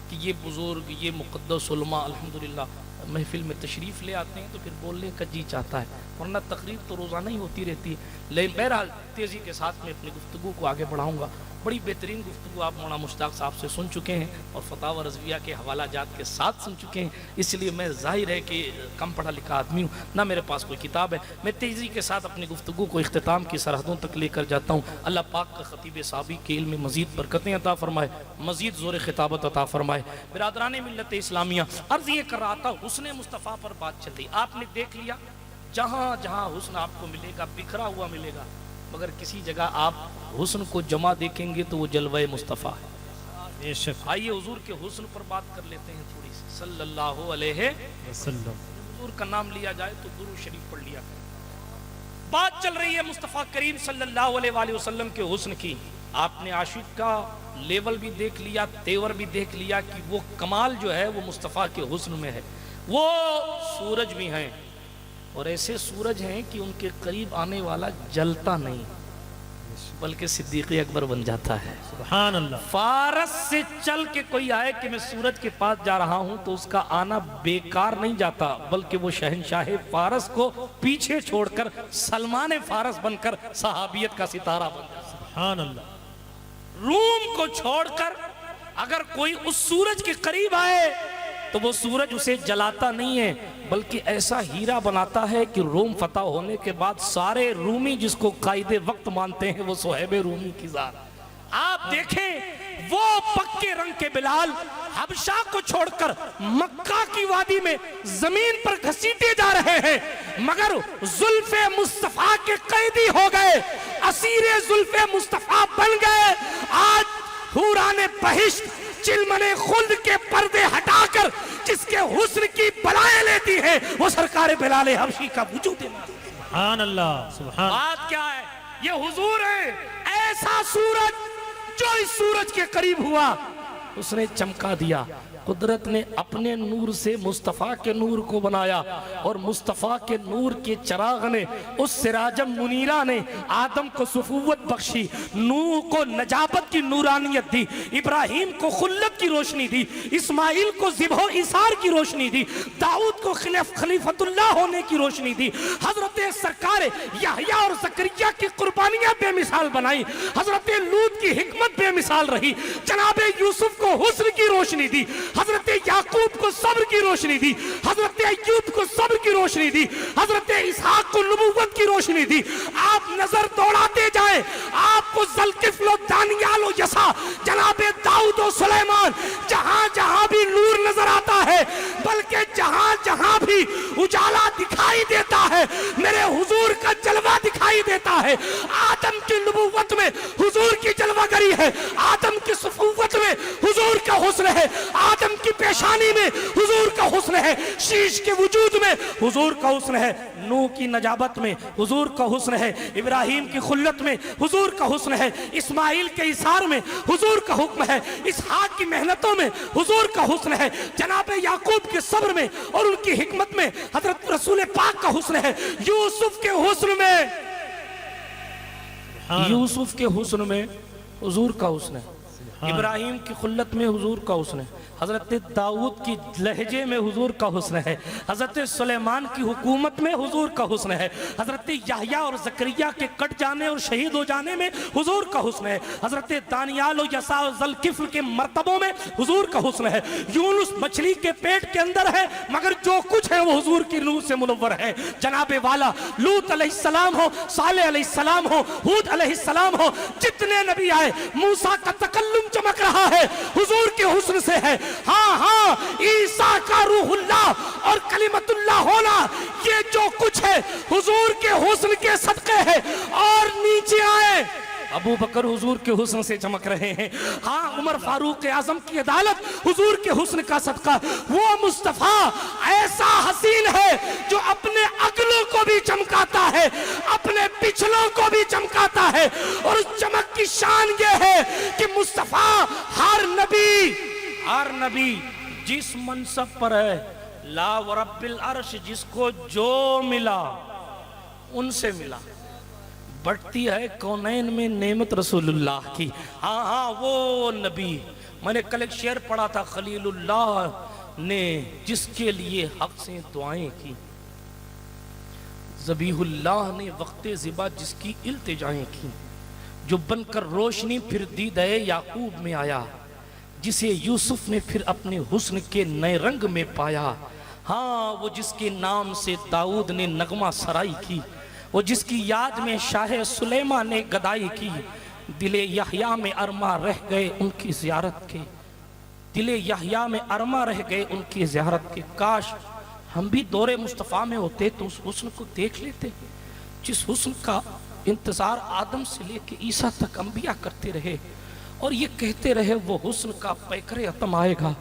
कि ये बुज़ुर्ग, ये मुक़द्दस उलमा अल्हम्दुलिल्लाह महफिल में तशरीफ़ ले आते हैं तो फिर बोलने का जी चाहता है, वरना तकरीर तो रोज़ाना ही होती रहती है। लेकिन बहरहाल तेज़ी के साथ में अपनी गुफ्तगू को आगे बढ़ाऊँगा। बड़ी बेहतरीन गुफ्तगू आप मौलाना मुश्ताक साहब से सुन चुके हैं और फतावा रज़विया के हवाला जात के साथ सुन चुके हैं, इसलिए मैं ज़ाहिर है कि कम पढ़ा लिखा आदमी हूँ, ना मेरे पास कोई किताब है। मैं तेज़ी के साथ अपनी गुफ्तगू को इख्तिताम की सरहदों तक लेकर जाता हूँ। अल्लाह पाक का ख़तीब साबी के इल्म में मज़ीद बरकतें अता फ़रमाए, मज़ीद ज़ोर ख़िताबत अता फ़रमाए। बिरादरान मिल्लत इस्लामिया, अर्ज़ ये कर रहा था हुस्न मुस्तफ़ा पर बात चल रही। आपने देख लिया जहाँ जहाँ हुस्न आपको मिलेगा बिखरा हुआ मिलेगा, मगर किसी जगह आप हुस्न को जमा देखेंगे तो वो जलवा मुस्तफ़ा है। आइए हुजूर के हुस्न पर बात कर लेते हैं थोड़ी सी। सल्लल्लाहु अलैहि वसल्लम, हुजूर का नाम लिया जाए तो दुरूद शरीफ पढ़ लिया करें। बात चल रही है मुस्तफ़ा करीम सल्लल्लाहु अलैहि वसल्लम के हुस्न की। आपने आशिक का लेवल भी देख लिया, तेवर भी देख लिया कि वो कमाल जो है वो मुस्तफ़ा के हुस्न में है। वो सूरज भी हैं और ऐसे सूरज हैं कि उनके करीब आने वाला जलता नहीं बल्कि सिद्दीक़ अकबर बन जाता है। सुभान अल्लाह। फारस से चल के कोई आए कि मैं सूरज के पास जा रहा हूं तो उसका आना बेकार नहीं जाता, बल्कि वो शहनशाह फारस को पीछे छोड़कर सलमान फारस बनकर सहाबियत का सितारा बन जाता है। सुभान अल्लाह। रूम को छोड़कर अगर कोई उस सूरज के करीब आए तो वो सूरज उसे जलाता नहीं है बल्कि ऐसा हीरा बनाता है कि रोम फतह होने के बाद सारे रूमी जिसको कायदे वक्त मानते हैं वो सुहैब रूमी की जात। आप देखें वो पक्के रंग के बिलाल हबशा को छोड़कर मक्का की वादी में जमीन पर घसीटे जा रहे हैं, मगर जुल्फे मुस्तफा के कैदी हो गए, असीरे जुल्फे मुस्तफा बन गए। आज हुराने बहिश्त चिलमने खुल्द के पर्दे हटाकर जिसके हुस्न की बलाएं लेती है वो सरकार बिलाल हबशी का वजूद है। सुभान अल्लाह। सुभान। बात क्या है? ये हुजूर है, ऐसा सूरज जो इस सूरज के करीब हुआ उसने चमका दिया। कुदरत ने अपने नूर से मुस्तफ़ा के नूर को बनाया और मुस्तफ़ा के नूर के चिराग ने उस सिराजम मुनीरा ने आदम को सुफुवत बख्शी, नूह को नजाबत की नूरानियत दी, इब्राहिम को खुल्लत की रोशनी दी, इस्माइल को ज़िबहो इसार की रोशनी दी, दाऊद को खलीफतुल्लाह होने की रोशनी दी, हजरत सरकार यहया और ज़करिया की कुर्बानियां बेमिसाल बनाई, हजरत लूत की हिकमत बेमिसाल रही, जनाब यूसुफ को हुस्न की रोशनी दी, हजरत याकूब को सब्र की रोशनी दी, हजरत अय्यूब को सब्र की रोशनी दी, हजरत इसहाक को नबूवत की रोशनी दी। आप नजर दौड़ाते जाए, आपको ज़ुल्किफ्ल व दानियाल व यसा, जनाबे दाऊद और सुलेमान, जहां जहां भी नूर नजर आता है, बल्कि जहां जहां भी उजाला दिखाई देता है, मेरे हुजूर का जलवा दिखाई देता है। आदम की नबूवत में हुजूर की जलवागरी है, आदम की सफूवत में हुजूर का हुस्न है, आदम की पेशानी में हुजूर का हुस्न है, शीश के वजूद में हुजूर का हुस्न है, नूह की नजाबत में हुजूर का हुस्न है, इब्राहिम की खुल्लत में हुजूर का हुस्न है, इस्माइल के इसार में हुजूर का हुक्म है, इसहाक की मेहनतों में हुजूर का हुस्न है, जनाब याकूब के सब्र में और उनकी हिकमत में हजरत रसूल पाक का हुस्न है, यूसुफ के हुस्न में, यूसुफ के हुस्न में हुजूर का हुस्न है, इब्राहिम की खुल्लत में हुजूर का हुस्न है, हजरत दाऊद की लहजे में हुजूर का हुस्न है, हजरत सुलेमान की हुकूमत में हुजूर का हुस्न है, हजरत याहया और जकरिया के कट जाने और शहीद हो जाने में हुजूर का हुस्न है, हजरत दानियाल और यसा और ज़ुल्किफ्ल के मर्तबों में हुजूर का हुस्न है, यूनुस मछली के पेट के अंदर है मगर जो कुछ है वो हुजूर की नूर से मुनव्वर है। जनाबे वाला लूत अलैहिस्सलाम हो, सालेह अलैहिस्सलाम हो, हूद अलैहिस्सलाम हो, जितने नबी आए, मूसा का तकल्लुम चमक रहा है हुजूर के हुस्न से है। हाँ हाँ, ईसा का रूहुल्लाह और कलिमतुल्लाह होना, ये जो कुछ है हुजूर के हुस्न के सदक़े है। और नीचे आए, अबू बकर हुजूर के हुस्न से चमक रहे हैं, हाँ उमर फारूक आजम की अदालत हुजूर के हुस्न का सदका। वो मुस्तफा ऐसा हसीन है जो अपने अगलों को भी चमकाता है, अपने पिछलों को भी चमकाता है, और उस चमक की शान ये है कि मुस्तफा हर नबी जिस मनसब पर है, ला व रब्बिल अर्श, जिसको जो मिला उनसे मिला। बढ़ती है कौनैन में नेमत रसूलुल्लाह की, हाँ हाँ वो नबी। मैंने कल एक शेर पढ़ा था, खलीलुल्लाह ने जिसके लिए हक से दुआएं की, ज़बीहुल्लाह ने वक्ते ज़िबा जिसकी इल्तिजाएं की, जो बनकर रोशनी फिर दीदे याकूब में आया, जिसे यूसुफ ने फिर अपने हुस्न के नए रंग में पाया। हाँ वो जिसके नाम से दाऊद ने नगमा सराई की, वो जिसकी याद में शाह सुलेमा ने गदाई की। दिले यहया में अरमा रह गए उनकी ज़ियारत के, दिले यहया में अरमा रह गए उनकी ज़ियारत के। काश हम भी दौरे मुस्तफ़ा में होते तो उस हुस्न को देख लेते, जिस हुस्न का इंतज़ार आदम से लेके ईसा तक अंबिया करते रहे, और ये कहते रहे वो हुस्न का पैकरे अतम आएगा,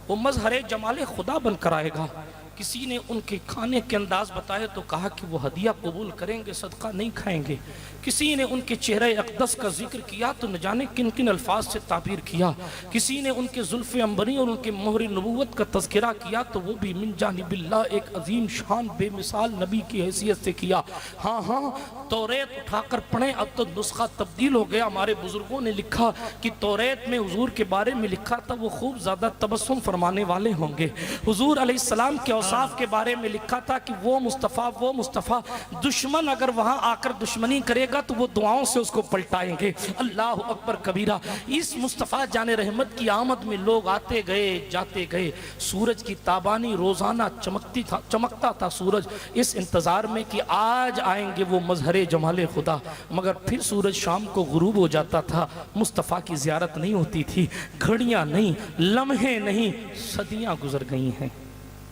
वो मजहरे जमाले खुदा बनकर आएगा। किसी ने उनके खाने के अंदाज बताए तो कहा कि वो हदिया कबूल करेंगे, सदका नहीं खाएंगे। किसी ने उनके चेहरे अक़दस का जिक्र किया तो न जाने किन किन अल्फाज से ताबीर किया। किसी ने उनके जुल्फ़े अंबरी और उनके मोहर नबूवत का तज़किरा किया तो वो भी मिन जानिबिल्लाह एक अजीम शान बेमिसाल नबी की हैसियत से किया। हाँ हाँ, तौरेत उठाकर पढ़ें, अब तो नुस्खा तब्दील हो गया। हमारे बुजुर्गों ने लिखा कि तौरेत में हुजूर के बारे में लिखा था वो खूब ज़्यादा तबस्सुम फरमाने वाले होंगे। हुजूर अलैहिस्सलाम के औसाफ के बारे में लिखा था कि वो मुस्तफ़ा दुश्मन अगर वहाँ आकर दुश्मनी करेगा तो वो दुआओं से उसको पलटाएंगे। अल्लाह अकबर कबीरा। इस मुस्तफ़ा जाने रहमत की आमद में लोग आते गए जाते गए। सूरज की ताबानी रोज़ाना चमकता था सूरज, इस इंतज़ार में कि आज आएंगे वो मजहरे जमाले खुदा। मगर फिर सूरज शाम को गुरूब हो जाता था, मुस्तफ़ा की ज़ियारत नहीं होती थी। घड़ियाँ नहीं, लम्हे नहीं, सदियाँ गुजर गई हैं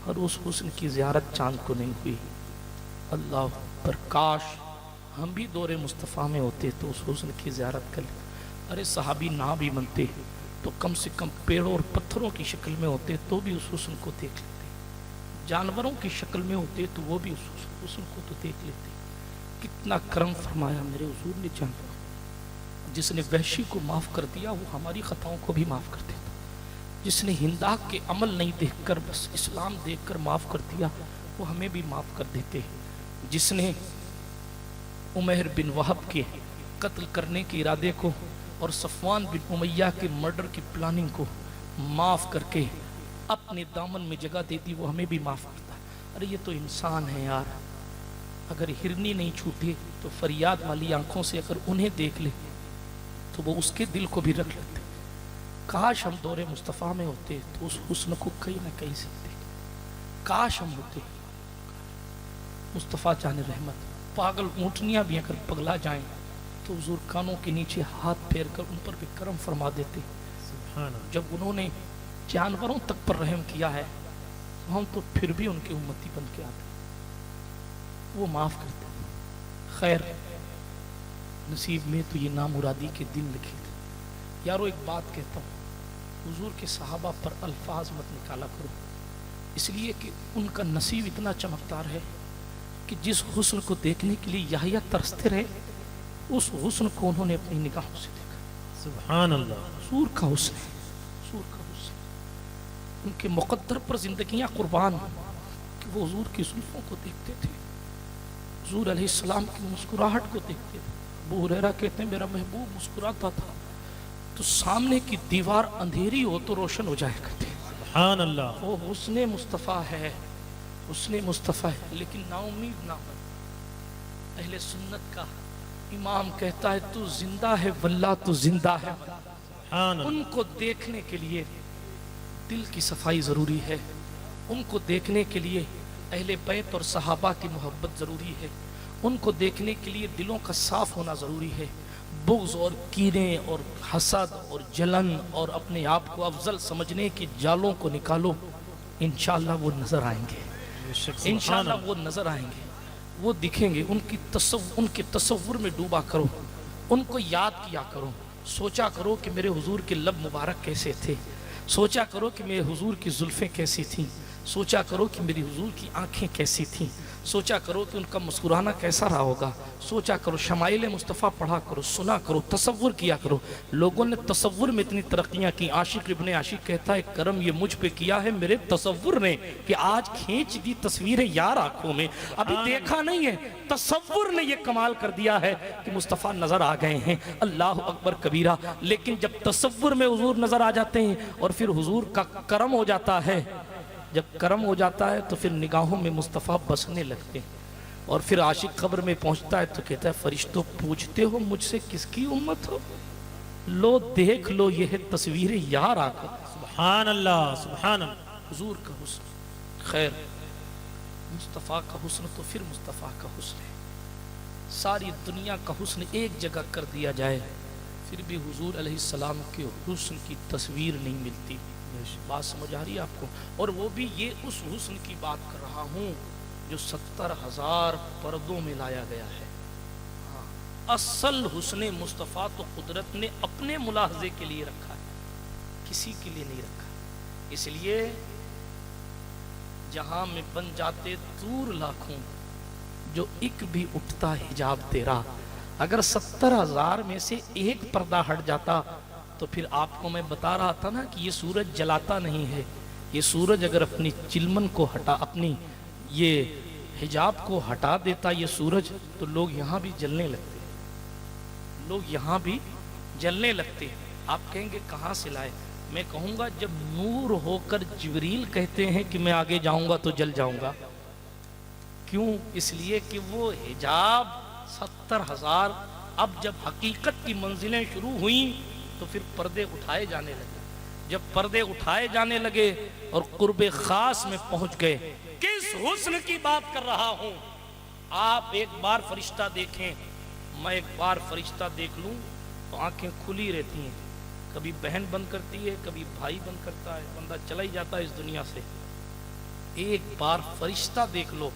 और उस हुस्न की ज़ियारत चाँद को नहीं हुई। अल्लाह पर काश हम भी दौरे मुस्तफ़ा में होते तो उस हुस्न की ज़ियारत कर ले। अरे सहाबी ना भी बनते तो कम से कम पेड़ों और पत्थरों की शक्ल में होते तो भी उस हुस्न को देख लेते। जानवरों की शक्ल में होते तो वो भी उस हुस्न को तो देख लेते। कितना करम फरमाया मेरे हुजूर ने जानवरों। जिसने वहशी को माफ़ कर दिया वो हमारी ख़ताओं को भी माफ़ कर देता। जिसने हिंदा के अमल नहीं देखकर बस इस्लाम देखकर माफ़ कर दिया वो हमें भी माफ़ कर देते। जिसने उमैर बिन वहब के कत्ल करने के इरादे को और सफ़वान बिन उमैया के मर्डर की प्लानिंग को माफ़ करके अपने दामन में जगह दे दी वो हमें भी माफ़ करता। अरे ये तो इंसान है यार। अगर हिरनी नहीं छूटे तो फरियाद वाली आंखों से अगर उन्हें देख ले तो वो उसके दिल को भी रख लेते। काश हम दौरे मुस्तफ़ा में होते तो उस हुस्न को कहीं ना कहीं से देखते। काश हम होते। मुस्तफ़ा जाने रहमत, पागल ऊँटनियाँ भी अगर पगला जाएं तो हुजूर कानों के नीचे हाथ फेर कर उन पर भी करम फरमा देते। सुभान अल्लाह। जब उन्होंने जानवरों तक पर रहम किया है, हम तो फिर भी उनके उम्मती बन के आते, वो माफ़ करते। खैर, नसीब में तो ये नामुरादी के दिन लिखे थे। यारो एक बात कहता हूँ, हुजूर के सहाबा पर अल्फाज मत निकाला करो, इसलिए कि उनका नसीब इतना चमकदार है कि जिस हुस्न को देखने के लिए याहिया तरसते रहे, उस हुस्न को उन्होंने अपनी निगाहों से देखा। सुभान अल्लाह। हुजूर का हुस्न है, हुजूर का हुस्न। उनके मुकद्दर पर जिंदगियां कुर्बान कि वो हुजूर की जुल्फों को देखते थे, हुजूर अलैहिस्सलाम की मुस्कुराहट को देखते थे। अबू हुरैरा कहते हैं मेरा महबूब मुस्कुराता था तो सामने की दीवार अंधेरी हो तो रोशन हो जाया करती। सुभान अल्लाह। वो हुस्ने मुस्तफ़ा है, हुस्ने मुस्तफ़ा है। लेकिन नाउमीद ना हो। अहले सुन्नत का इमाम कहता है तू जिंदा है वल्लाह तू जिंदा है। सुभान अल्लाह। उनको देखने के लिए दिल की सफाई ज़रूरी है, उनको देखने के लिए अहले बैत और सहाबा की मोहब्बत ज़रूरी है, उनको देखने के लिए दिलों का साफ होना ज़रूरी है। बुग़्ज़ और कीने और हसद और जलन और अपने आप को अफजल समझने की जालों को निकालो, इंशाअल्लाह वो नज़र आएंगे, इंशाअल्लाह वो नज़र आएंगे, वो दिखेंगे। उनके तसव्वुर में डूबा करो, उनको याद किया करो, सोचा करो कि मेरे हुजूर के लब मुबारक कैसे थे, सोचा करो कि मेरे हुजूर की जुल्फ़ें कैसी थीं, सोचा करो कि मेरी हुजूर की आंखें कैसी थीं, सोचा करो कि उनका मुस्कुराना कैसा रहा होगा, सोचा करो शमाइल मुस्तफ़ा पढ़ा करो, सुना करो, तसव्वुर किया करो। लोगों ने तसव्वुर में इतनी तरक्कियाँ की। आशिक इब्ने आशिक कहता है करम ये मुझ पे किया है मेरे तसव्वुर ने कि आज खींच दी तस्वीरें यार आंखों में, अभी देखा नहीं है, तसव्वुर ने ये कमाल कर दिया है कि मुस्तफ़ा नज़र आ गए हैं। अल्लाह अकबर कबीरा। लेकिन जब तसव्वुर में हुजूर नज़र आ जाते हैं और फिर हुजूर का करम हो जाता है, जब करम हो जाता है तो फिर निगाहों में मुस्तफ़ा बसने लगते हैं। और फिर आशिक कब्र में पहुंचता है तो कहता है फरिश्तों पूछते हो मुझसे किसकी उम्मत हो, लो देख लो ये है तस्वीरें यार आकर। सुभान अल्लाह। सुभान अल्लाह। हुजूर का हुस्न। खैर, मुस्तफ़ा का हुस्न तो फिर मुस्तफ़ा का हुस्न है। सारी दुनिया का हुस्न एक जगह कर दिया जाए फिर भी हुजूर अलैहिस्सलाम के हुस्न की तस्वीर नहीं मिलती। बात समझ आ रही है आपको? और वो भी ये उस हुस्न की बात कर रहा हूँ जो 70,000 पर्दों में लाया गया है। हाँ, असल हुस्न मुस्तफ़ा तो कुदरत ने अपने मुलाहजे के लिए रखा है, किसी के लिए नहीं रखा। इसलिए जहां में बन जाते तूर लाखों, जो एक भी उठता हिजाब तेरा। अगर 70,000 में से एक पर्दा हट जाता तो फिर आपको मैं बता रहा था ना कि ये सूरज जलाता नहीं है। ये सूरज अगर अपनी चिलमन को हटा, अपनी ये हिजाब को हटा देता ये सूरज, तो लोग यहाँ भी जलने लगते, लोग यहाँ भी जलने लगते। आप कहेंगे कहाँ से लाए? मैं कहूँगा जब नूर होकर जिब्रील कहते हैं कि मैं आगे जाऊँगा तो जल जाऊँगा। क्यों? इसलिए कि वो हिजाब 70,000, अब जब हकीकत की मंजिलें शुरू हुई तो फिर पर्दे उठाए जाने लगे। जब पर्दे उठाए जाने लगे और कुर्बे खास में पहुंच गए, किस हुस्न की बात कर रहा हूं। आप एक बार फरिश्ता देखें, मैं एक बार फरिश्ता देख लूं तो आंखें खुली रहती हैं। कभी बहन बंद करती है, कभी भाई बंद करता है, बंदा चला ही जाता है इस दुनिया से। एक बार फरिश्ता देख लो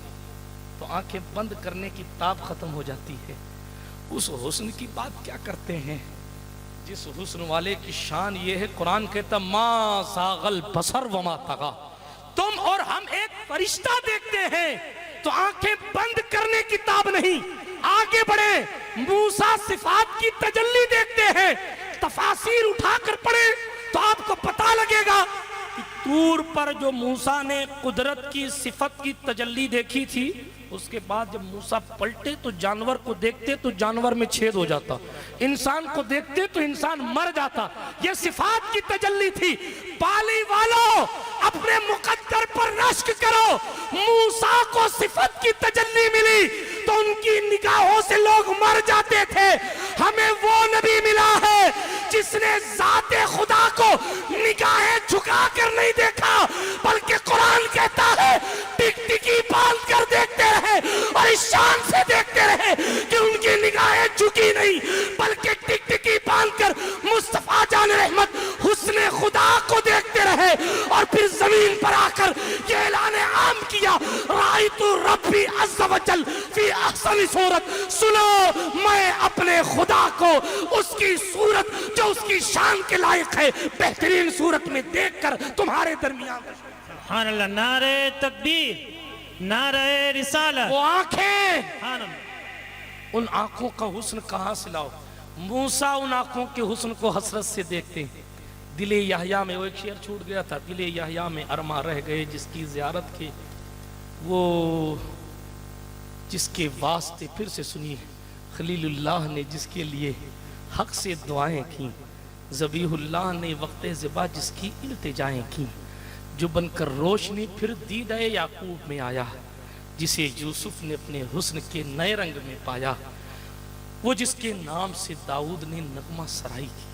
तो आंखें बंद करने की ताब खत्म हो जाती है। उस हुस्न की बात क्या करते हैं जिस हुस्न वाले की शान ये है, कुरान कहता मा सागल बसर वमा तगा। तुम और हम एक फरिश्ता देखते हैं तो आंखें बंद करने की ताब नहीं, आगे बढ़े। मूसा सिफात की तजल्ली देखते हैं, तफासिर उठाकर पढ़े तो आपको पता लगेगा कि तूर पर जो मूसा ने कुदरत की सिफत की तजल्ली देखी थी, उसके बाद जब मूसा पलटे तो जानवर को देखते तो जानवर में छेद हो जाता, इंसान को देखते तो इंसान मर जाता। ये सिफात की तजल्ली थी। पाली वालों, अपने मुकद्दर पर रश्क करो। मूसा को सिफत की तजल्ली मिली तो उनकी निगाहों से लोग मर जाते थे। हमें वो नबी मिला है जिसने जाते खुदा को निगाहें झुका कर नहीं देखा, बल्कि कुरान कहता है टिकटिकी बांध कर देखते रहे और इस शान से देखते रहे कि उनकी निगाहें झुकी नहीं, बल्कि टिकटिकी बांध कर मुस्तफा जान रहमत हुस्ने खुदा को देखते रहे। और फिर जमीन पर आकर ये ऐलान आम किया, राइतु रब्बी अज़्ज़ व जल फी अहसनी सूरत, सुनो मैं अपने खुदा को उसकी सूरत जो उसकी शान के लायक है बेहतरीन सूरत में देखकर तुम्हारे दरमियान। सुभान अल्लाह, नारे तकबीर, नारे रिसालत। वो आंखें, सुभान अल्लाह। उन आंखों का हुस्न कहां से लाओ? मूसा उन आंखों के हुस्न को हसरत से देखते हैं। दिले यहया में वो एक शेर छूट गया था, दिले यहया में अरमा रह गए जिसकी ज़ियारत के, वो जिसके वास्ते, फिर से सुनिए, खलीलुल्लाह ने जिसके लिए हक से दुआएं की, ज़बीहुल्लाह ने वक्ते ज़िबा जिसकी इल्तिजाएं की, जो बनकर रोशनी फिर दीदाए याकूब में आया, जिसे यूसुफ ने अपने हुस्न के नए रंग में पाया, वो जिसके नाम से दाऊद ने नगमा सराई की,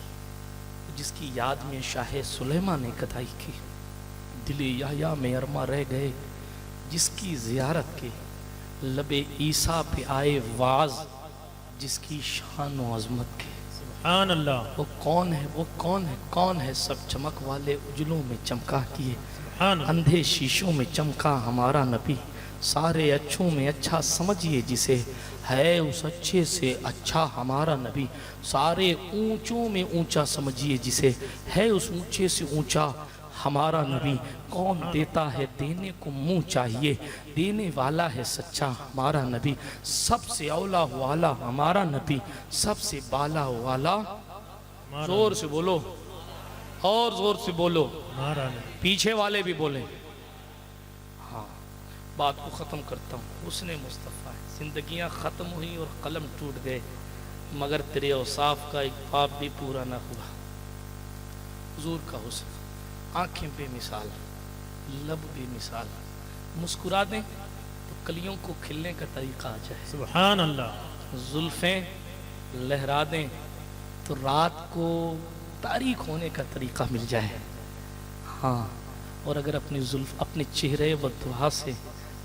जिसकी याद में शाह सुलेमान ने गदाई की, दिले याया में अरमा रह गए जिसकी ज़ियारत के, लबे ईसा पे आए वाज जिसकी शान व अजमत के। सुभान अल्लाह। वो कौन है, वो कौन है, कौन है? सब चमक वाले उजलों में चमका किए, सुभान अल्लाह। अंधे शीशों में चमका हमारा नबी, सारे अच्छों में अच्छा समझिए जिसे, है उस अच्छे से अच्छा हमारा नबी, सारे ऊंचों में ऊंचा समझिए जिसे, है उस ऊंचे से ऊंचा हमारा नबी। कौन देता है देने को मुंह चाहिए, देने वाला है सच्चा हमारा नबी, सबसे औला वाला हमारा नबी, सबसे बाला वाला। जोर से बोलो और जोर से बोलो, हमारा नबी। पीछे वाले भी बोले। हाँ, बात को ख़त्म करता हूँ। हुस्ने मुस्तफ़ा है, जिंदगियाँ ख़त्म हुई और कलम टूट गए, मगर तेरे औसाफ का एक बाप भी पूरा ना हुआ। हुजूर का हुस्न, आंखें बेमिसाल, लब बेमिसाल, मुस्कुरा दें तो कलियों को खिलने का तरीका आ जाए, सुभान अल्लाह। जुल्फ़ें लहरा दें तो रात को तारीख होने का तरीका मिल जाए। हाँ, और अगर अपनी जुल्फ, अपने चेहरे व दुआ से,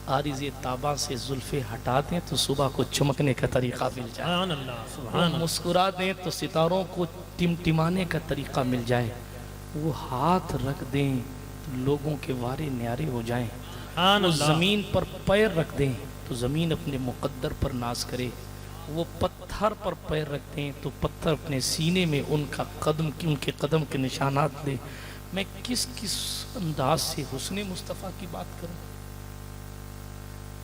आरिज़ ताबा से जुल्फ़े हटा दें तो सुबह को चमकने का तरीका मिल जाए। सुभान अल्लाह, सुभान वो अल्लाह। मुस्कुरा दें तो सितारों को टिमटिमाने का तरीका मिल जाए। वो हाथ रख दें तो लोगों के वारे न्यारे हो जाएं। सुभान वो अल्लाह। ज़मीन पर पैर रख दें तो ज़मीन अपने मुक़द्दर पर नाज करे। वो पत्थर पर पैर रख दें तो पत्थर अपने सीने में उनका कदम की, उनके कदम के निशानात दे। मैं किस किस अंदाज से हुस्ने मुस्तफ़ा की बात करूं?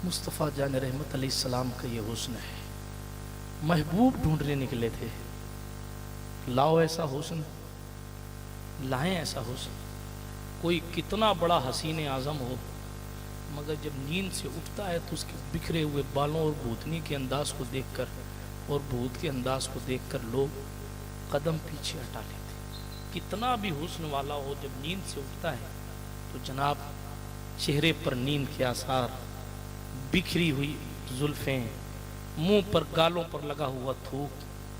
मुस्तफ़ा जान रहमत अलैहिस्सलाम का ये हुस्न है। महबूब ढूंढने निकले थे, लाओ ऐसा हुस्न, लाएं ऐसा हुस्न। कोई कितना बड़ा हसीन आज़म हो, मगर जब नींद से उठता है तो उसके बिखरे हुए बालों और भूतनी के अंदाज को देखकर और भूत के अंदाज को देखकर लोग कदम पीछे हटा लेते। कितना भी हुस्न वाला हो, जब नींद से उठता है तो जनाब चेहरे पर नींद के आसार, बिखरी हुई जुल्फ़ें, मुंह पर गालों पर लगा हुआ थूक,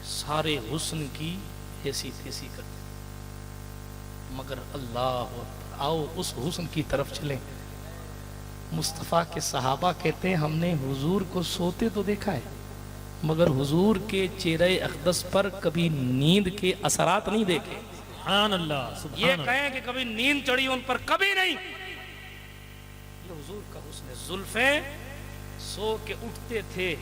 सारे हुस्न की ऐसी तैसी कर देते। मगर अल्लाह अकबर, आओ उस हुस्न की तरफ चलें। मुस्तफ़ा के सहाबा कहते हैं हमने हुजूर को सोते तो देखा है, मगर हुजूर के चेहरे अक़दस पर कभी नींद के असरात नहीं देखे। सुभान अल्लाह, सुभान ये अल्लाह। कहें कि कभी नींद चढ़ी उन पर, कभी नहीं। ये हुजूर का हुस्न है। जुल्फ़ें सो के उठते थे,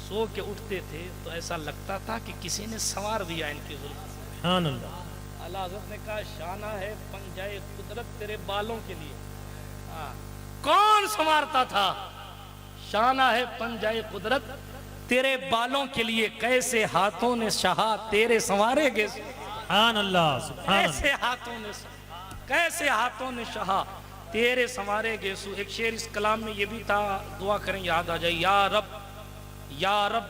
सो के उठते थे तो ऐसा लगता था कि किसी ने संवार दिया इनकी जुल्फ़। सुभान अल्लाह। अल्लाह हज़रत ने कहा शाना है पंजाए कुदरत तेरे बालों के लिए। हाँ, कौन संवारता था? शाना है पंजाए कुदरत तेरे बालों के लिए, कैसे हाथों ने शाहा तेरे संवारे गे। सुभान अल्लाह, सुभान अल्लाह। कैसे हाथों ने, कैसे हाथों ने शाहा तेरे संवारे गेसु। एक शेर इस कलाम में ये भी था, दुआ करें याद आ जाए। या रब, या रब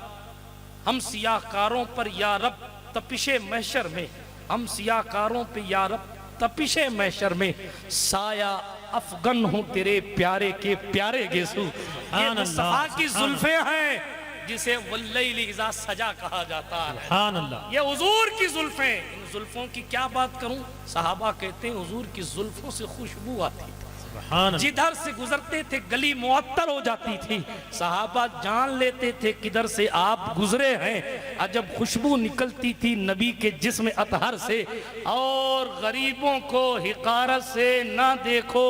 हम सियाकारों पर, या रब तपिशे महशर में, हम सियाकारों पे या रब तपिशे महशर में, साया अफगन हूँ तेरे प्यारे के प्यारे गेसु। ये मुस्तफा की जुल्फे हैं, जिसे वल्लैली इज़ा सजा कहा जाता है। सुभान अल्लाह। ये हुजूर की जुल्फें, इन जुल्फों की क्या बात करूं। सहाबा कहते हैं हुजूर की जुल्फों से खुशबू आती थी, सुभान अल्लाह। जिधर से गुजरते थे गली मुअत्तर हो जाती थी। सहाबा जान लेते थे किधर से आप गुजरे हैं। अजब खुशबू निकलती थी नबी के जिस्म अतहर से। और गरीबों को हिकारत से ना देखो,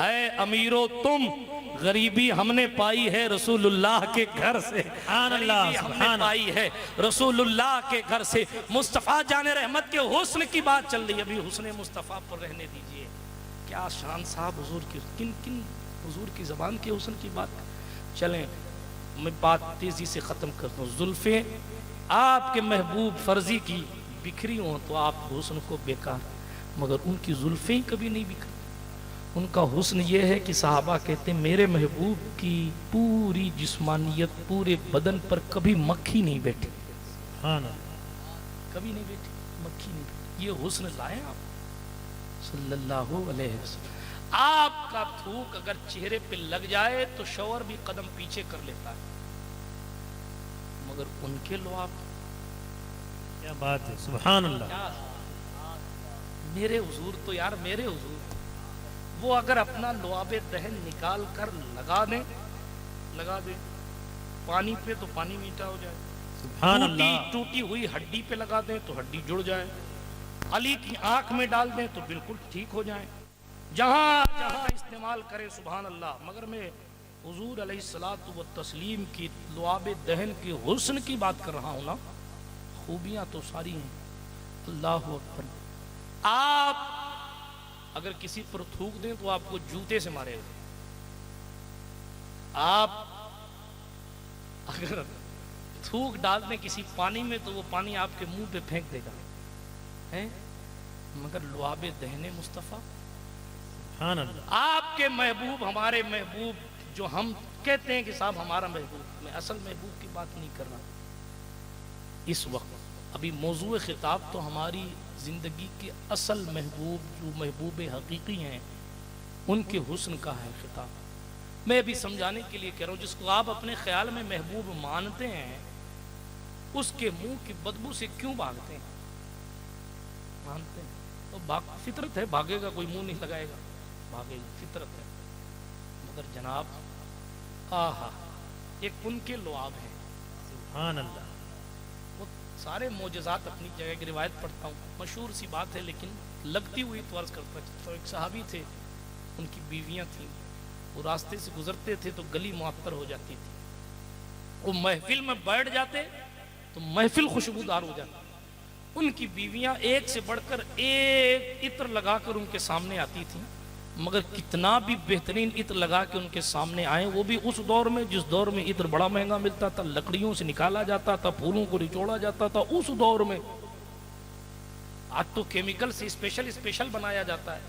ऐ अमीरो तुम, गरीबी हमने पाई है रसूलुल्लाह के घर से। गरीबी हमने पाई है रसूलुल्लाह के घर से। मुस्तफ़ा जाने रहमत के हुस्न की बात चल रही है, अभी हुस्न मुस्तफ़ा पर रहने दीजिए। क्या शान साहब हुजूर की, किन किन हुजूर की ज़बान के हुस्न की बात। चलें मैं बात तेज़ी से ख़त्म करता हूँ। जुल्फ़े आपके महबूब फर्जी की बिखरी हों तो आप हुस्न को बेकार, मगर उनकी जुल्फ़े ही कभी नहीं बिखरी। उनका हुस्न ये है कि सहाबा कहते हैं मेरे महबूब की पूरी जिस्मानियत, पूरे बदन पर कभी मक्खी नहीं बैठी, कभी नहीं बैठी, मक्खी नहीं बैठी। ये हुस्न लाए आप सल्लल्लाहु अलैहि वसल्लम। आपका थूक अगर चेहरे पे लग जाए तो शौहर भी कदम पीछे कर लेता है, मगर उनके लुआब, क्या बात है, सुभान अल्लाह। मेरे हुजूर तो यार मेरे हुजूर, वो अगर अपना लुआबे दहन निकाल कर लगा दे पानी पे तो पानी मीठा हो जाए। सुभान अल्लाह। टूटी हुई हड्डी पे लगा दें तो हड्डी जुड़ जाए। अली की आंख में डाल दें तो बिल्कुल ठीक हो जाए। जहां जहां इस्तेमाल करें सुभान अल्लाह। मगर मैं हुजूर अलैहिस्सलातु व तस्लीम की लुआबे दहन की हुस्न की बात कर रहा हूं ना। खूबियां तो सारी हैं, अल्लाह अकबर। आप अगर किसी पर थूक दें तो आपको जूते से मारेगा। आप अगर थूक डाल दें किसी पानी में तो वो पानी आपके मुंह पे फेंक देगा, हैं? मगर लुआबे दहने मुस्तफ़ा, सुभान अल्लाह। आपके महबूब, हमारे महबूब, जो हम कहते हैं कि साहब हमारा महबूब, मैं असल महबूब की बात नहीं कर रहा इस वक्त। अभी मौजूए खिताब तो हमारी ज़िंदगी के असल महबूब, जो महबूब हकीकी हैं, उनके हुस्न का है खिताब। मैं अभी समझाने के लिए कह रहा हूँ, जिसको आप अपने ख्याल में महबूब मानते हैं, उसके मुंह की बदबू से क्यों भागते हैं? मानते हैं तो भाग, फितरत है, भागेगा, कोई मुंह नहीं लगाएगा, भागेगा, फितरत है। मगर जनाब आहा, एक उनके लुआब हैं, सुभान अल्लाह। वो सारे मोजज़ात अपनी जगह की रिवायत पढ़ता हूँ, मशहूर सी बात है लेकिन लगती हुई तो अर्ज़ करता। तो एक सहाबी थे, उनकी बीवियाँ थीं, वो रास्ते से गुजरते थे तो गली मुअत्तर हो जाती थी। वो महफिल में बैठ जाते तो महफिल खुशबूदार हो जाती। उनकी बीवियां एक से बढ़कर एक इत्र लगाकर उनके सामने आती थीं, मगर कितना भी बेहतरीन इत्र लगा के उनके सामने आए, वो भी उस दौर में जिस दौर में इत्र बड़ा महंगा मिलता था, लकड़ियों से निकाला जाता था, फूलों को निचोड़ा जाता था उस दौर में। आज तो केमिकल से स्पेशल बनाया जाता है।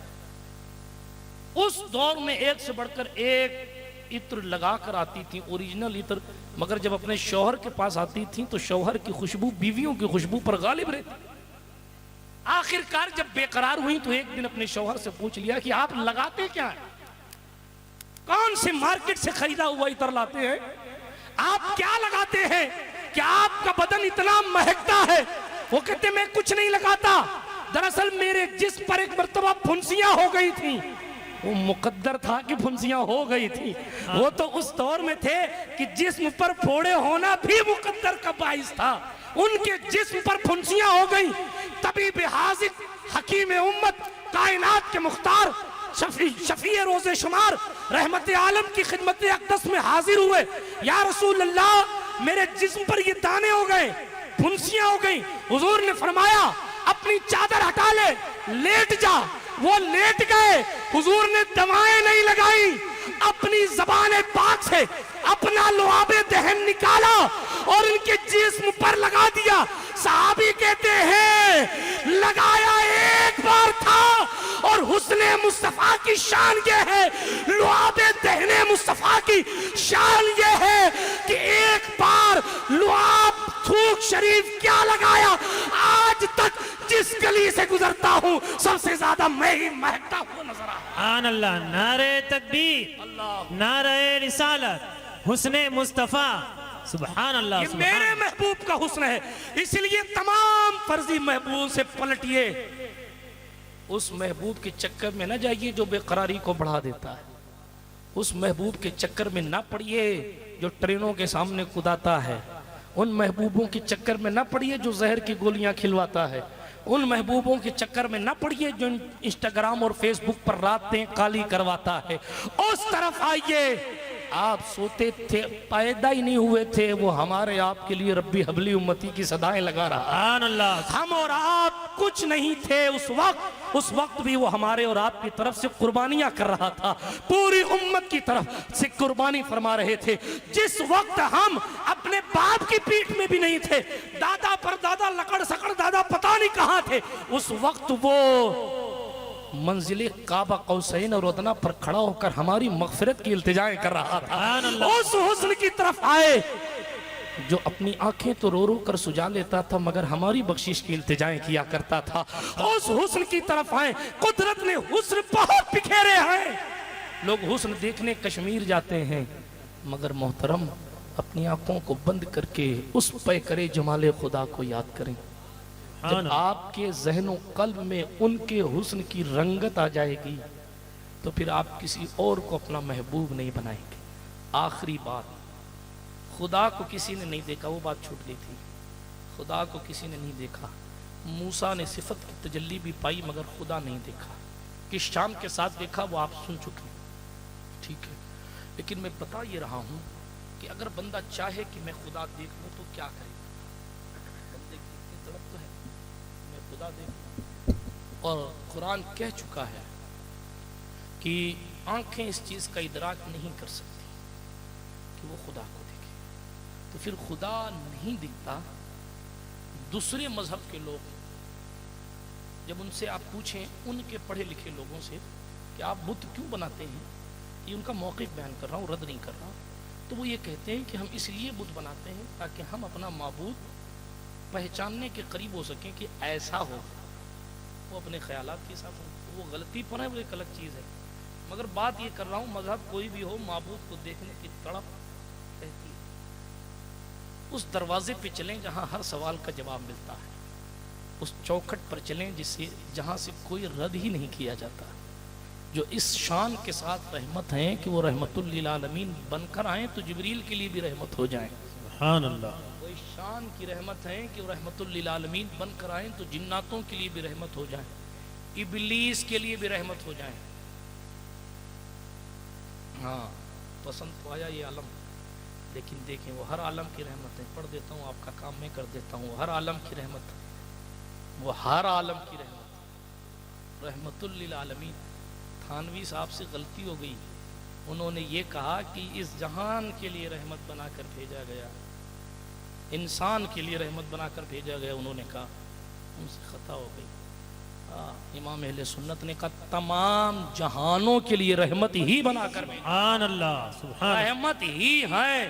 उस दौर में एक से बढ़कर एक इत्र लगा कर आती थी, ओरिजिनल इत्र। मगर जब अपने शौहर के पास आती थी तो शौहर की खुशबू बीवियों की खुशबू पर गालिब रहती। आखिरकार जब बेकरार हुई तो एक दिन अपने शौहर से पूछ लिया कि आप लगाते क्या है, कौन से मार्केट से खरीदा हुआ इत्र लाते हैं, आप क्या लगाते हैं, क्या आपका बदन इतना महकता है? वो कहते मैं कुछ नहीं लगाता, दरअसल मेरे जिस्म पर एक मर्तबा फुंसियां हो गई थी। वो मुकद्दर था कि फुंसियां हो गई थी। वो तो उस दौर में थे कि जिस्म पर फोड़े होना भी मुकद्दर का बाइस था। उनके जिस्म पर फुंसियां हो गई, तभी बेहाजिर हकीम उम्मत, कायनात के मुख्तार, शफी रोज़े शुमार, रहमत आलम की खिदमत अक़दस में हाजिर हुए। या रसूल अल्लाह, मेरे जिस्म पर ये दाने हो गए, फुंसियां हो गई। हुजूर ने फरमाया अपनी चादर हटा ले, लेट जा। वो लेट गए। हुजूर ने दवाएं नहीं लगाई, अपनी ज़बान पाक से अपना लुआबे दहन निकाला और उनके जिस्म पर लगा दिया। सहाबी कहते हैं लगाया एक बार था और हुस्ने मुस्तफा की शान ये है, लुआबे दहने मुस्तफा की शान ये है कि एक बार लुआब थूक शरीफ क्या लगाया, आज तक जिस गली से गुजरता हूँ सबसे ज्यादा मैं ही महकता हुआ नजर आ। अल्लाह, नारे तकबीर, नारे रिसालत, हुस्ने मुस्तफा, सुभान अल्लाह, ये सुभान मेरे महबूब का हुस्न है। इसलिए तमाम फर्जी महबूब से पलटिए, उस महबूब के चक्कर में ना जाइए जो बेकरारी को बढ़ा देता है, उस महबूब के चक्कर में ना पड़िए जो ट्रेनों के सामने कुदाता है, उन महबूबों के चक्कर में ना पड़िए जो जहर की गोलियां खिलवाता है, उन महबूबों के चक्कर में ना पड़िए जो इंस्टाग्राम और फेसबुक पर रातें काली करवाता है। उस तरफ आइए। आप सोते थे, पैदा ही नहीं हुए थे, वो हमारे आपके लिए रब्बी हबली उम्मती की सदाएं लगा रहा। सुभान अल्लाह। हम और आप कुछ नहीं थे उस वक्त भी वो हमारे और आपकी तरफ से कुर्बानियां कर रहा था, पूरी उम्मत की तरफ से कुर्बानी फरमा रहे थे। जिस वक्त हम अपने बाप की पीठ में भी नहीं थे, दादा पर दादा लकड़ सकड़ दादा पता नहीं कहां थे, उस वक्त वो मंजिले काबा कौसैन और उदना पर खड़ा होकर हमारी मगफिरत की इल्तिजाएं कर रहा था। उस हुस्न की तरफ आए जो अपनी आंखें तो रो रो कर सुझा लेता था मगर हमारी बख्शिश की इल्तिजाएं किया करता था। उस हुस्न की तरफ आए। कुदरत ने हुस्न बहुत बिखेरे हैं। लोग हुस्न देखने कश्मीर जाते हैं मगर मोहतरम अपनी आंखों को बंद करके उस पैकरे जमाले खुदा को याद करें। जब आपके ज़हनो कल्ब में उनके हुस्न की रंगत आ जाएगी तो फिर आप किसी और को अपना महबूब नहीं बनाएंगे। आखिरी बात, खुदा को किसी ने नहीं देखा, वो बात छूट गई थी। खुदा को किसी ने नहीं देखा। मूसा ने सिफत की तजल्ली भी पाई मगर खुदा नहीं देखा। किस शाम के साथ देखा वो आप सुन चुके, ठीक है। लेकिन मैं बता ये रहा हूँ कि अगर बंदा चाहे कि मैं खुदा देख लूँ तो क्या करे। बंदे की इतनी तड़प तो है मैं खुदा देख लूँ, और कुरान कह चुका है कि आंखें इस चीज़ का इदराक नहीं कर सकती कि वो खुदा को देखे। तो फिर खुदा नहीं दिखता। दूसरे मजहब के लोग जब उनसे आप पूछें, उनके पढ़े लिखे लोगों से कि आप बुत क्यों बनाते हैं, ये उनका मौक़िफ़ बयान कर रहा हूँ, रद्द नहीं कर रहा, तो वो ये कहते हैं कि हम इसलिए बुत बनाते हैं ताकि हम अपना माबूद पहचानने के करीब हो सकें कि ऐसा हो। वो अपने ख्यालात के साथ हो, वो गलती पर है, वो एक अलग चीज़ है। मगर बात ये कर रहा हूँ, मजहब कोई भी हो, माबूद को देखने की तड़प रहती है। उस दरवाजे पे चलें जहाँ हर सवाल का जवाब मिलता है, उस चौखट पर चलें जिससे जहाँ से कोई रद्द ही नहीं किया जाता, जो इस शान के साथ रहमत हैं कि वो रहमतुल लिल आलमीन बनकर आएँ तो जिब्रील के लिए भी रहमत हो जाएं। सुभान अल्लाह। वो इस शान की रहमत है कि वो रहमतुल लिल आलमीन बनकर आएँ तो जिन्नातों के लिए भी रहमत हो जाएं, इबलीस के लिए भी रहमत हो जाएं। हाँ, पसंद तो आया ये आलम, लेकिन देखें वो हर आलम की रहमत है। पढ़ देता हूँ, आपका काम मैं कर देता हूँ। हर आलम की रहमत, वो हर आलम की रहमत, रहमतुल लिल आलमीन। थानवी साहब से गलती हो गई, उन्होंने ये कहा कि इस जहान के लिए रहमत बनाकर भेजा गया, इंसान के लिए रहमत बनाकर भेजा गया, उन्होंने कहा, उनसे खता हो गई। इमाम अहले सुन्नत ने कहा तमाम जहानों के लिए रहमत ही बनाकर भेजा। सुभान अल्लाह, सुभान रहमत ही है।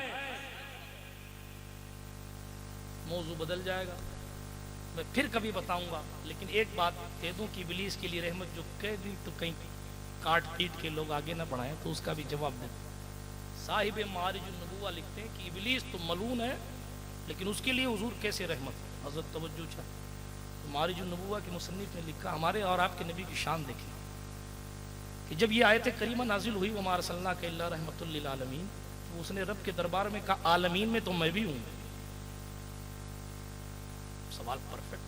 मौजू बदल जाएगा, मैं फिर कभी बताऊंगा, लेकिन एक बात कह दूं कि इब्लीस के लिए रहमत जो कह दी तो कहीं काट पीट के लोग आगे ना बढ़ाएं, तो उसका भी जवाब दें। साहिब मारिजुन नबुवा लिखते हैं कि इब्लीस तो मलून है लेकिन उसके लिए हुजूर कैसे रहमत। हजरत तवज्जो चाह, तो मारिजुन नबुवा के मुसन्निफ ने लिखा, हमारे और आपके नबी की शान देखी कि जब ये आयत करीमा नाजिल हुई वमा अरसलनाका इल्ला रहमतुल लिल आलमीन, तो उसने रब के दरबार में कहा आलमीन में तो मैं भी हूँ। सवाल परफेक्ट,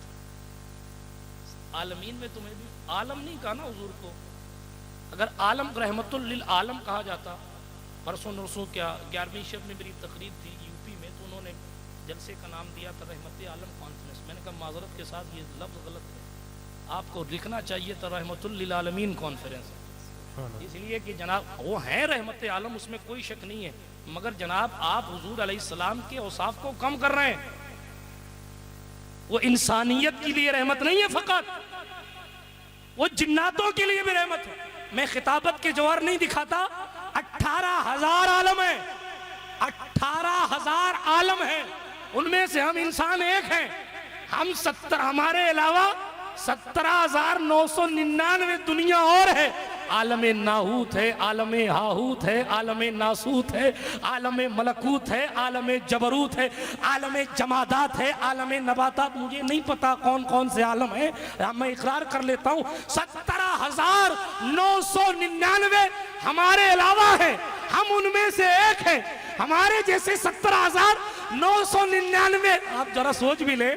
आलमीन में तो मैं भी, आलम नहीं कहा ना हुजूर को। अगर आलम रहमतुल लिल आलम कहा जाता, परसों नरसों क्या 11वीं शब में मेरी तकरीर थी यूपी में, तो उन्होंने जलसे का नाम दिया था रहमत आलम कॉन्फ्रेंस। मैंने कहा माजरत के साथ ये लफ्ज़ गलत है, आपको लिखना चाहिए था रहमतुल लिल आलमीन कॉन्फ्रेंस, इसलिए कि जनाब वो हैं रहमत आलम, उसमें कोई शक नहीं है, मगर जनाब आप हुजूर अलैहिस्सलाम के औसाफ को कम कर रहे हैं। वो इंसानियत के लिए रहमत नहीं है फ़कत, वो जिन्नातों के लिए भी रहमत है। मैं खिताबत के जवाहर नहीं दिखाता, 18,000 आलम है, 18,000 आलम है, उनमें से हम इंसान एक हैं। हम 70, हमारे अलावा 17,999 दुनिया और है, आलम नाहूत है, आलम हाहूत है, आलम नासूत है, आलम मलकूत है, आलम जबरूत है, आलम जमादात है, आलम नबातात। मुझे नहीं पता कौन कौन से आलम है, मैं इकरार कर लेता हूँ 17,999 हमारे अलावा है, हम उनमें से एक हैं। हमारे जैसे 17,999 आप जरा सोच भी ले,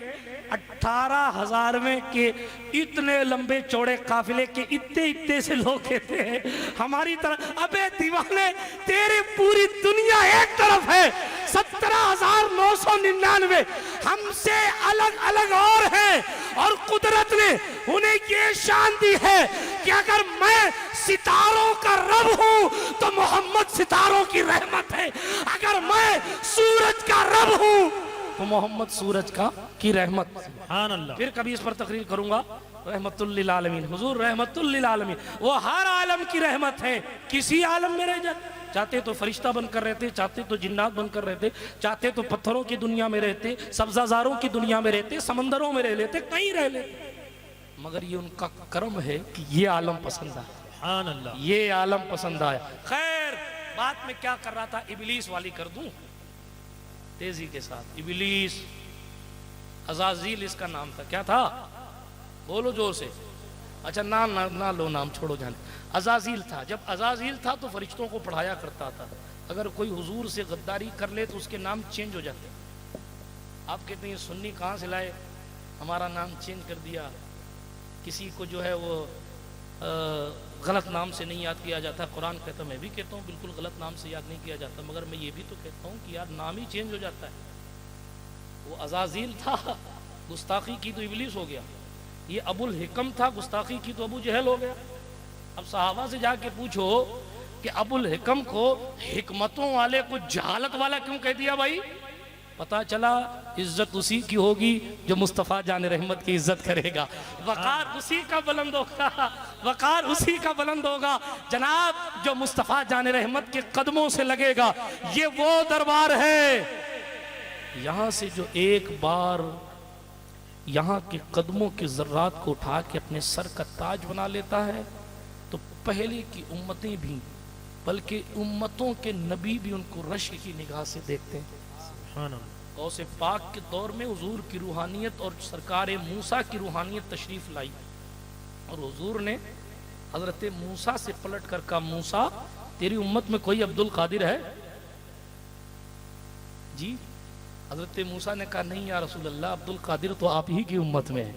18,000 में के इतने लंबे चौड़े काफिले के इतने इतने से लोग कहते हैं हमारी तरफ। अबे दीवाने, तेरी पूरी दुनिया एक तरफ है, 17,999 हमसे अलग अलग और हैं। और कुदरत ने उन्हें ये शान दी है कि अगर मैं सितारों का रब हूं तो मोहम्मद सितारों की रहमत है, अगर मैं सूरज का रब हूं तो मोहम्मद सूरज का की रहमत। सुभान अल्लाह। फिर कभी इस पर तकरीर करूंगा। रहमतुल लिल आलमीन, हुजूर रहमतुल लिल आलमीन, वो हर आलम की रहमत है। किसी आलम में रह जाते, चाहते तो फरिश्ता बनकर रहते, चाहते तो जिन्नात बनकर रहते, चाहते तो पत्थरों की दुनिया में रहते, सब्जाजारों की दुनिया में रहते, समंदरों में रह लेते, कहीं रह लेते, मगर ये उनका कर्म है कि ये आलम पसंद आया। सुभान अल्लाह। ये आलम पसंद आया। खैर, बात में क्या कर रहा था, इबलीस वाली कर दूं तेजी के साथ। इबलीस, अज़ाज़ील इसका नाम था। क्या था? बोलो जोर से। अच्छा ना लो नाम, छोड़ो जाने। अज़ाज़ील था। जब अज़ाज़ील था तो फरिश्तों को पढ़ाया करता था। अगर कोई हुजूर से गद्दारी कर ले तो उसके नाम चेंज हो जाते। आप कहते हैं सुन्नी कहाँ से लाए, हमारा नाम चेंज कर दिया। किसी को जो है वो गलत नाम से नहीं याद किया जाता। कुरान कहता, मैं भी कहता हूँ बिल्कुल गलत नाम से याद नहीं किया जाता, मगर मैं ये भी तो कहता हूँ कि यार नाम ही चेंज हो जाता है। वो अज़ाज़ील था, गुस्ताखी की तो इबलीस हो गया। ये अबुल हिकम था, गुस्ताखी की तो अबू जहल हो गया। अब सहाबा से जाके पूछो कि अबुल हिकम को हिकमतों वाले को जहालत वाला क्यों कह दिया भाई? पता चला इज्जत उसी की होगी जो मुस्तफ़ा जान रहमत की इज्जत करेगा। वक़ार उसी का बुलंद होगा, वक़ार उसी का बुलंद होगा जनाब जो मुस्तफ़ा जान रहमत के कदमों से लगेगा। ये वो दरबार है यहाँ से जो एक बार यहाँ के कदमों के ज़र्रात को उठा के अपने सर का ताज बना लेता है तो पहले की उम्मतें भी, बल्कि उम्मतों के नबी भी उनको रश्क की निगाह से देखते हैं। गौसे पाक के दौर में हुजूर की रूहानियत और सरकार मूसा की रूहानियत तशरीफ लाई और हुजूर ने हजरत मूसा से पलट कर कहा, मूसा तेरी उम्मत में कोई अब्दुल कादिर है? जी। हजरत मूसा ने कहा, नहीं या रसूल अल्लाह, अब्दुल कादिर तो आप ही की उम्मत में है।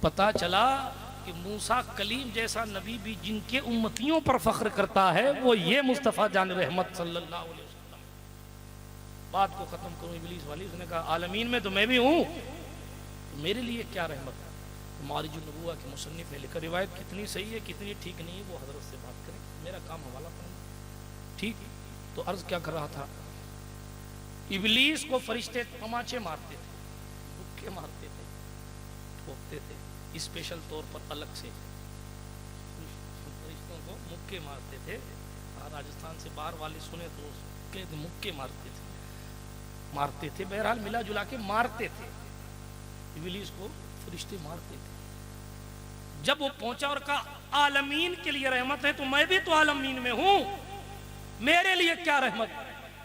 पता चला कि मूसा कलीम जैसा नबी भी जिनके उम्मतियों पर फख्र करता है वो ये मुस्तफ़ा जान रहमत सल्लल्लाहु अलैहि वसल्लम। बात को खत्म करूं इबलीस वाली। उसने कहा आलमीन में तो मैं भी हूं, तो मेरे लिए क्या रहमत है? मारिजुन नबुव्वा के मुसन्निफ ने लिखा, रिवायत कितनी सही है कितनी ठीक नहीं है वो हजरत से बात करें, मेरा काम हवाला करना। ठीक, तो अर्ज क्या कर रहा था, इबलीस को फरिश्ते तमाचे मारते थे, मुक्के मारते थे, ठोकते थे, स्पेशल तौर पर अलग से फरिश्तों को मुक्के मारते थे। राजस्थान से बाहर वाले सुने तो कहते मुक्के मारते थे। बहरहाल मिला जुला के मारते थे, इबलीस को फरिश्ते मारते थे। जब वो पहुंचा और कहा आलमीन के लिए रहमत है तो मैं भी तो आलमीन में हूं, मेरे लिए क्या रहमत?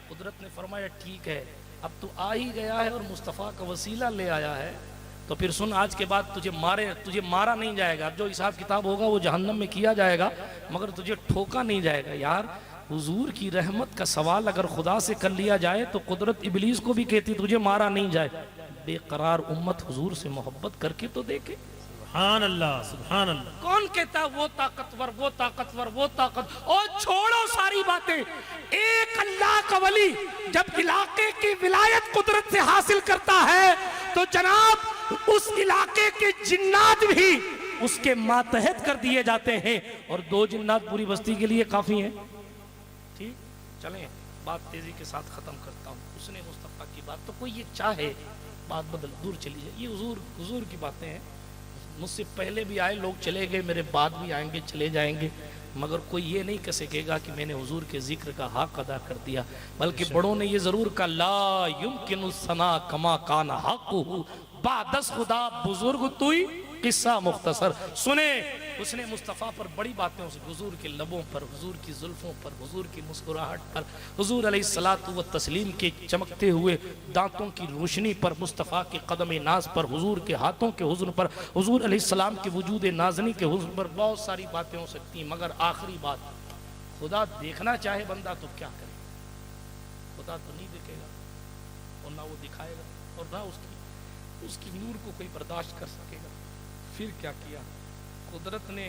कुदरत ने फरमाया ठीक है, अब तू आ ही गया है और मुस्तफ़ा का वसीला ले आया है तो फिर सुन, आज के बाद तुझे मारा नहीं जाएगा। जो हिसाब किताब होगा वो जहन्नम में किया जाएगा, मगर तुझे ठोका नहीं जाएगा। यार हुजूर की रहमत का सवाल अगर खुदा से कर लिया जाए तो कुदरत इबलीस को भी कहती तुझे मारा नहीं जाए। बेकरार उम्मत हुजूर से मोहब्बत करके तो देखे। सुभान अल्लाह, सुभान अल्लाह। कौन कहता वो ताकतवर, वो ताकतवर, वो ताकत? और छोड़ो सारी बातें। एक अल्लाह का वली जब इलाके की विलायत कुदरत से हासिल करता है तो जनाब उस इलाके के जिन्नात भी उसके मातहत कर दिए जाते हैं, और 2 जिन्नात पूरी बस्ती के लिए काफी हैं। ठीक, चलें बात तेजी के साथ खत्म करता हूँ। उसने मुस्तफ़ा की बात तो कोई ये चाहे बात बदल दूर चली जाए, ये हुजूर की बातें हैं। मुझसे पहले भी आए लोग चले गए, मेरे बाद भी आएंगे चले जाएंगे, मगर कोई ये नहीं कह सकेगा कि मैंने हुजूर के जिक्र का हक अदा कर दिया। बल्कि बड़ों ने ये जरूर कहा, ला युमकिनु सना कमा काना हक़्क़ुहु, बादस खुदा बुजुर्ग तुई किस्सा मुख्तसर सुने। उसने मुस्तफ़ा पर बड़ी बातें, उस हुजूर के लबों पर, हुजूर की जुल्फों पर, हुजूर की मुस्कुराहट पर, हुजूर अलैहिस्सलातु व तस्लीम के चमकते हुए दांतों की रोशनी पर, मुस्तफ़ा के कदम नाज पर, हुजूर के हाथों के हुस्न पर, हुजूर अलैहिस्सलाम के वजूद नाज़नी के हुस्न पर बहुत सारी बातें हो सकती हैं। मगर आखिरी बात, खुदा देखना चाहे बंदा तो क्या करे? खुदा तो नहीं दिखेगा और ना वो दिखाएगा और ना उसकी नूर को कोई बर्दाश्त कर सकेगा। फिर क्या किया कुदरत ने?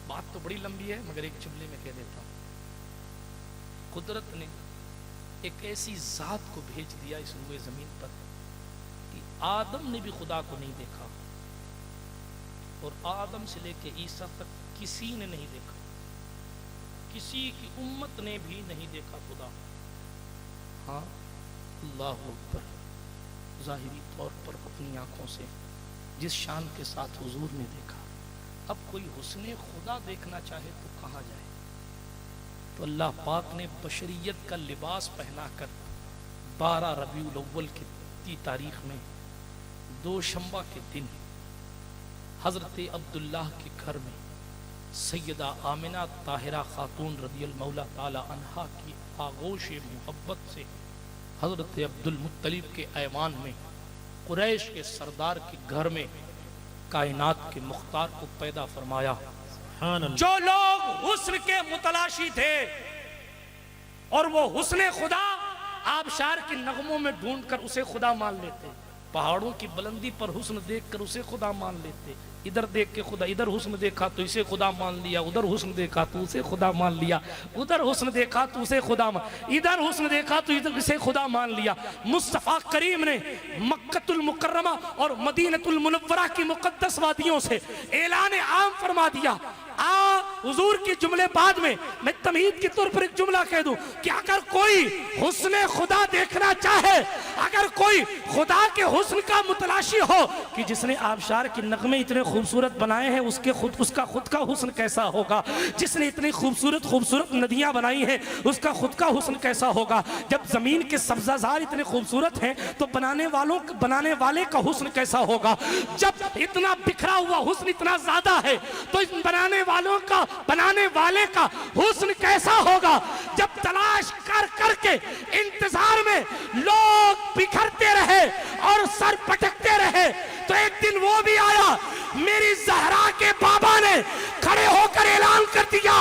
बात तो बड़ी लंबी है मगर एक जुमले में कह देता हूं। कुदरत ने एक ऐसी जात को भेज दिया इस रूए जमीन पर कि आदम ने भी खुदा को नहीं देखा और आदम से लेके ईसा तक किसी ने नहीं देखा, किसी की उम्मत ने भी नहीं देखा खुदा। हाँ, अल्लाह अकबर, ज़ाहिरी तौर पर अपनी आंखों से जिस शान के साथ हुजूर ने देखा। अब कोई हुस्ने खुदा देखना चाहे तो कहाँ जाए? तो अल्लाह पाक ने बशरियत का लिबास पहनाकर 12 रबीउल अव्वल की तारीख में दोशंबा के दिन हज़रत अब्दुल्लाह के घर में सैयदा आमिना ताहिरा खातून रज़ियल्लाहु मौला ताला अन्हा की आगोश मोहब्बत से हज़रत अब्दुल मुत्तलिब के ऐवान में कुरैश के सरदार के घर में कायनात के मुख्तार को पैदा फरमाया। जो लोग हुस्न के मुतलाशी थे और वो हुस्ने खुदा आबशार के नगमों में ढूंढकर उसे खुदा मान लेते, पहाड़ों की बुलंदी पर हुस्न देखकर उसे खुदा मान लेते, इधर देख के खुदा, इधर हुस्न देखा तो इसे खुदा मान लिया, उधर हुस्न देखा तो उसे खुदा मान लिया, उधर हुस्न देखा तो उसे खुदा मान, इधर हुस्न देखा तो इधर इसे खुदा मान लिया। मुस्तफ़ा करीम ने मक्कतुल मुकर्रमा और मदीनतुल मुनव्वरा की मुक़द्दस वादियों से ऐलान आम फरमा दिया। हुजूर के जुमले बाद में मैं तमहीद के तौर पर एक जुमला कह दूं कि अगर कोई हुस्ने खुदा देखना चाहे, अगर कोई खुदा के हुस्न का मुतलाशी हो कि जिसने आबशार के नगमे इतने खूबसूरत बनाए हैं उसका खुद का हुस्न कैसा होगा, जिसने इतनी खूबसूरत नदियां बनाई हैं उसका खुद का हुस्न कैसा होगा, जब जमीन के सब्जाजार इतने खूबसूरत हैं तो बनाने वाले का हुस्न कैसा होगा, जब इतना बिखरा हुआ हुस्न इतना ज्यादा है तो इस बनाने वाले का हुस्न कैसा होगा। जब तलाश कर करके इंतजार में लोग बिखरते रहे और सर पटकते रहे तो एक दिन वो भी आया, मेरी ज़हरा के बाबा ने खड़े होकर ऐलान कर दिया,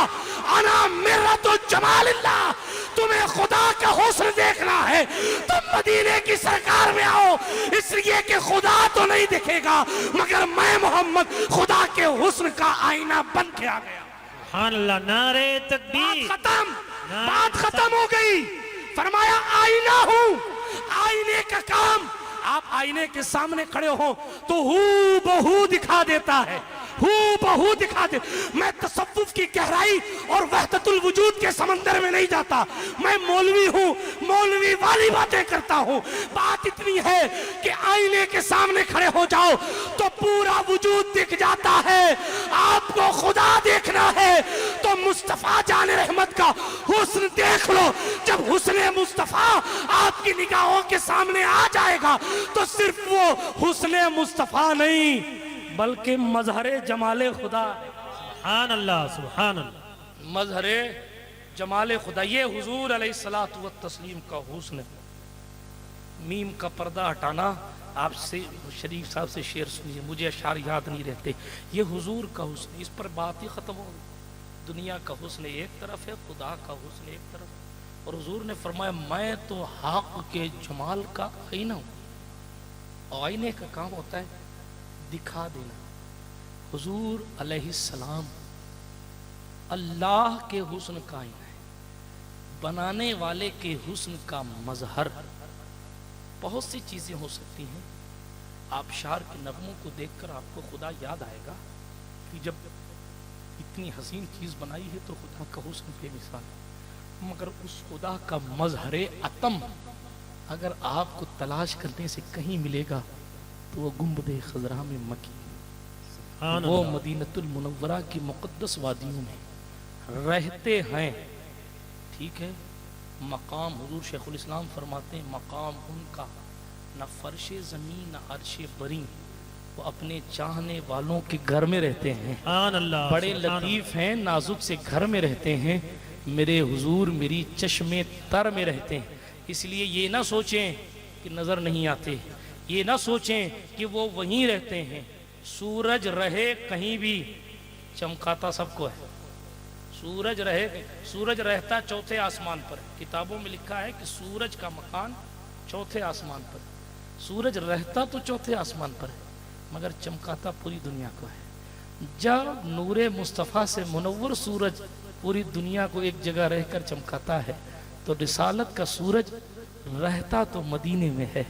अना मिर्रतु जमालिल्लाह, तुम्हें खुदा का हुस्न देखना है तुम मदीने की सरकार में आओ, इसलिए कि खुदा तो नहीं दिखेगा मगर मैं मोहम्मद खुदा के हुस्न का आईना बन के आ गया। सुभान अल्लाह, नारे तकबीर। बात खत्म हो गई। फरमाया आईना हूं, आईने का काम, आप आईने के सामने खड़े हो तो हू बहू दिखा देता है, हू बहू दिखा दे। मैं तसव्वुफ की गहराई और वहदतुल वजूद के समंदर में नहीं जाता, मैं मौलवी हूँ, मौलवी वाली बातें करता हूँ। बात इतनी है कि आईने के सामने खड़े हो जाओ तो पूरा वजूद दिख जाता है। आपको खुदा देखना है तो मुस्तफ़ा जान रहमत का हुस्न देख लो। जब हुस्ने मुस्तफ़ा आपकी निगाहों के सामने आ जाएगा तो सिर्फ वो हुस्ने मुस्तफ़ा नहीं बल्कि मजहरे जमाले खुदा। सुभान अल्लाह, सुभान अल्लाह। मजहरे जमाले खुदा, ये हुजूर अलैहिस्सलातु व तस्लीम का हुस्न। मीम का पर्दा हटाना, आपसे शरीफ साहब से शेर सुनिए, मुझे अशार याद नहीं रहते। ये हुजूर का हुस्न, इस पर बात ही खत्म हो गई। दुनिया का हुस्न एक तरफ है, खुदा का हुस्न एक तरफ। और हुजूर ने फरमाया मैं तो हक के जमाल का आईना हूँ। और आईने का काम होता है दिखा देना। हुजूर अलैहिस्सलाम अल्लाह के हुस्न का आईना है, बनाने वाले के हुस्न का मजहर। बहुत सी चीजें हो सकती हैं। आबशार के नगमों को देखकर आपको खुदा याद आएगा कि जब इतनी हसीन चीज बनाई है तो खुदा का हुस्न बेमिसाल है। मगर उस खुदा का मजहरे अतम अगर आपको तलाश करने से कहीं मिलेगा तो वो गुंबदे खजरा में मकी, वो मदीनतुल मुनव्वरा की मुक़द्दस वादियों में रहते हैं। ठीक है, मकाम हुजूर शेखुल इस्लाम फरमाते हैं मकाम उनका न फर्शे ज़मीन न अर्शे बरी वो अपने चाहने वालों के घर में रहते हैं, सुभान अल्लाह, बड़े सुभान लतीफ़ हैं, नाजुक से घर में रहते हैं, मेरे हुजूर मेरी चश्मे तर में रहते हैं। इसलिए ये ना सोचें कि नज़र नहीं आते, ये ना सोचें कि वो वहीं रहते हैं। सूरज रहे कहीं भी, चमकाता सबको है। सूरज रहे, सूरज रहता चौथे आसमान पर। किताबों में लिखा है कि सूरज का मकान चौथे आसमान पर। सूरज रहता तो चौथे आसमान पर है, मगर चमकाता पूरी दुनिया को है। जब नूरे मुस्तफ़ा से मुनव्वर सूरज पूरी दुनिया को एक जगह रहकर चमकाता है, तो रिसालत का सूरज रहता तो मदीने में है,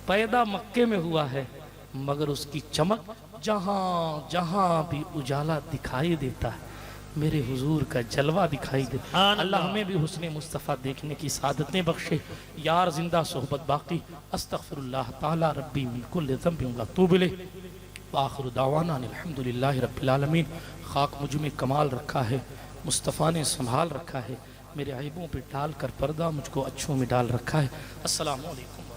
पैदा मक्के में हुआ है, मगर उसकी चमक जहाँ जहाँ भी उजाला दिखाई देता है, मेरे हुजूर का जलवा दिखाई देता। सुभान अल्लाह अल्लाह। हमें भी हुस्ने मुस्तफ़ा देखने की सादतें बख्शे। यार जिंदा सोहबत बाकी। अस्तगफिरुल्लाह ताला रब्बी मिन कुल्लि ज़ंबिन व अतूबु इलैह। व आखिरु दावाना अल्हम्दुलिल्लाहि रब्बिल आलमीन। खाक मुझ में कमाल रखा है, मुस्तफ़ा ने संभाल रखा है, मेरे ऐबों पे डाल कर पर्दा मुझको अच्छों में डाल रखा है। अस्सलामु अलैकुम।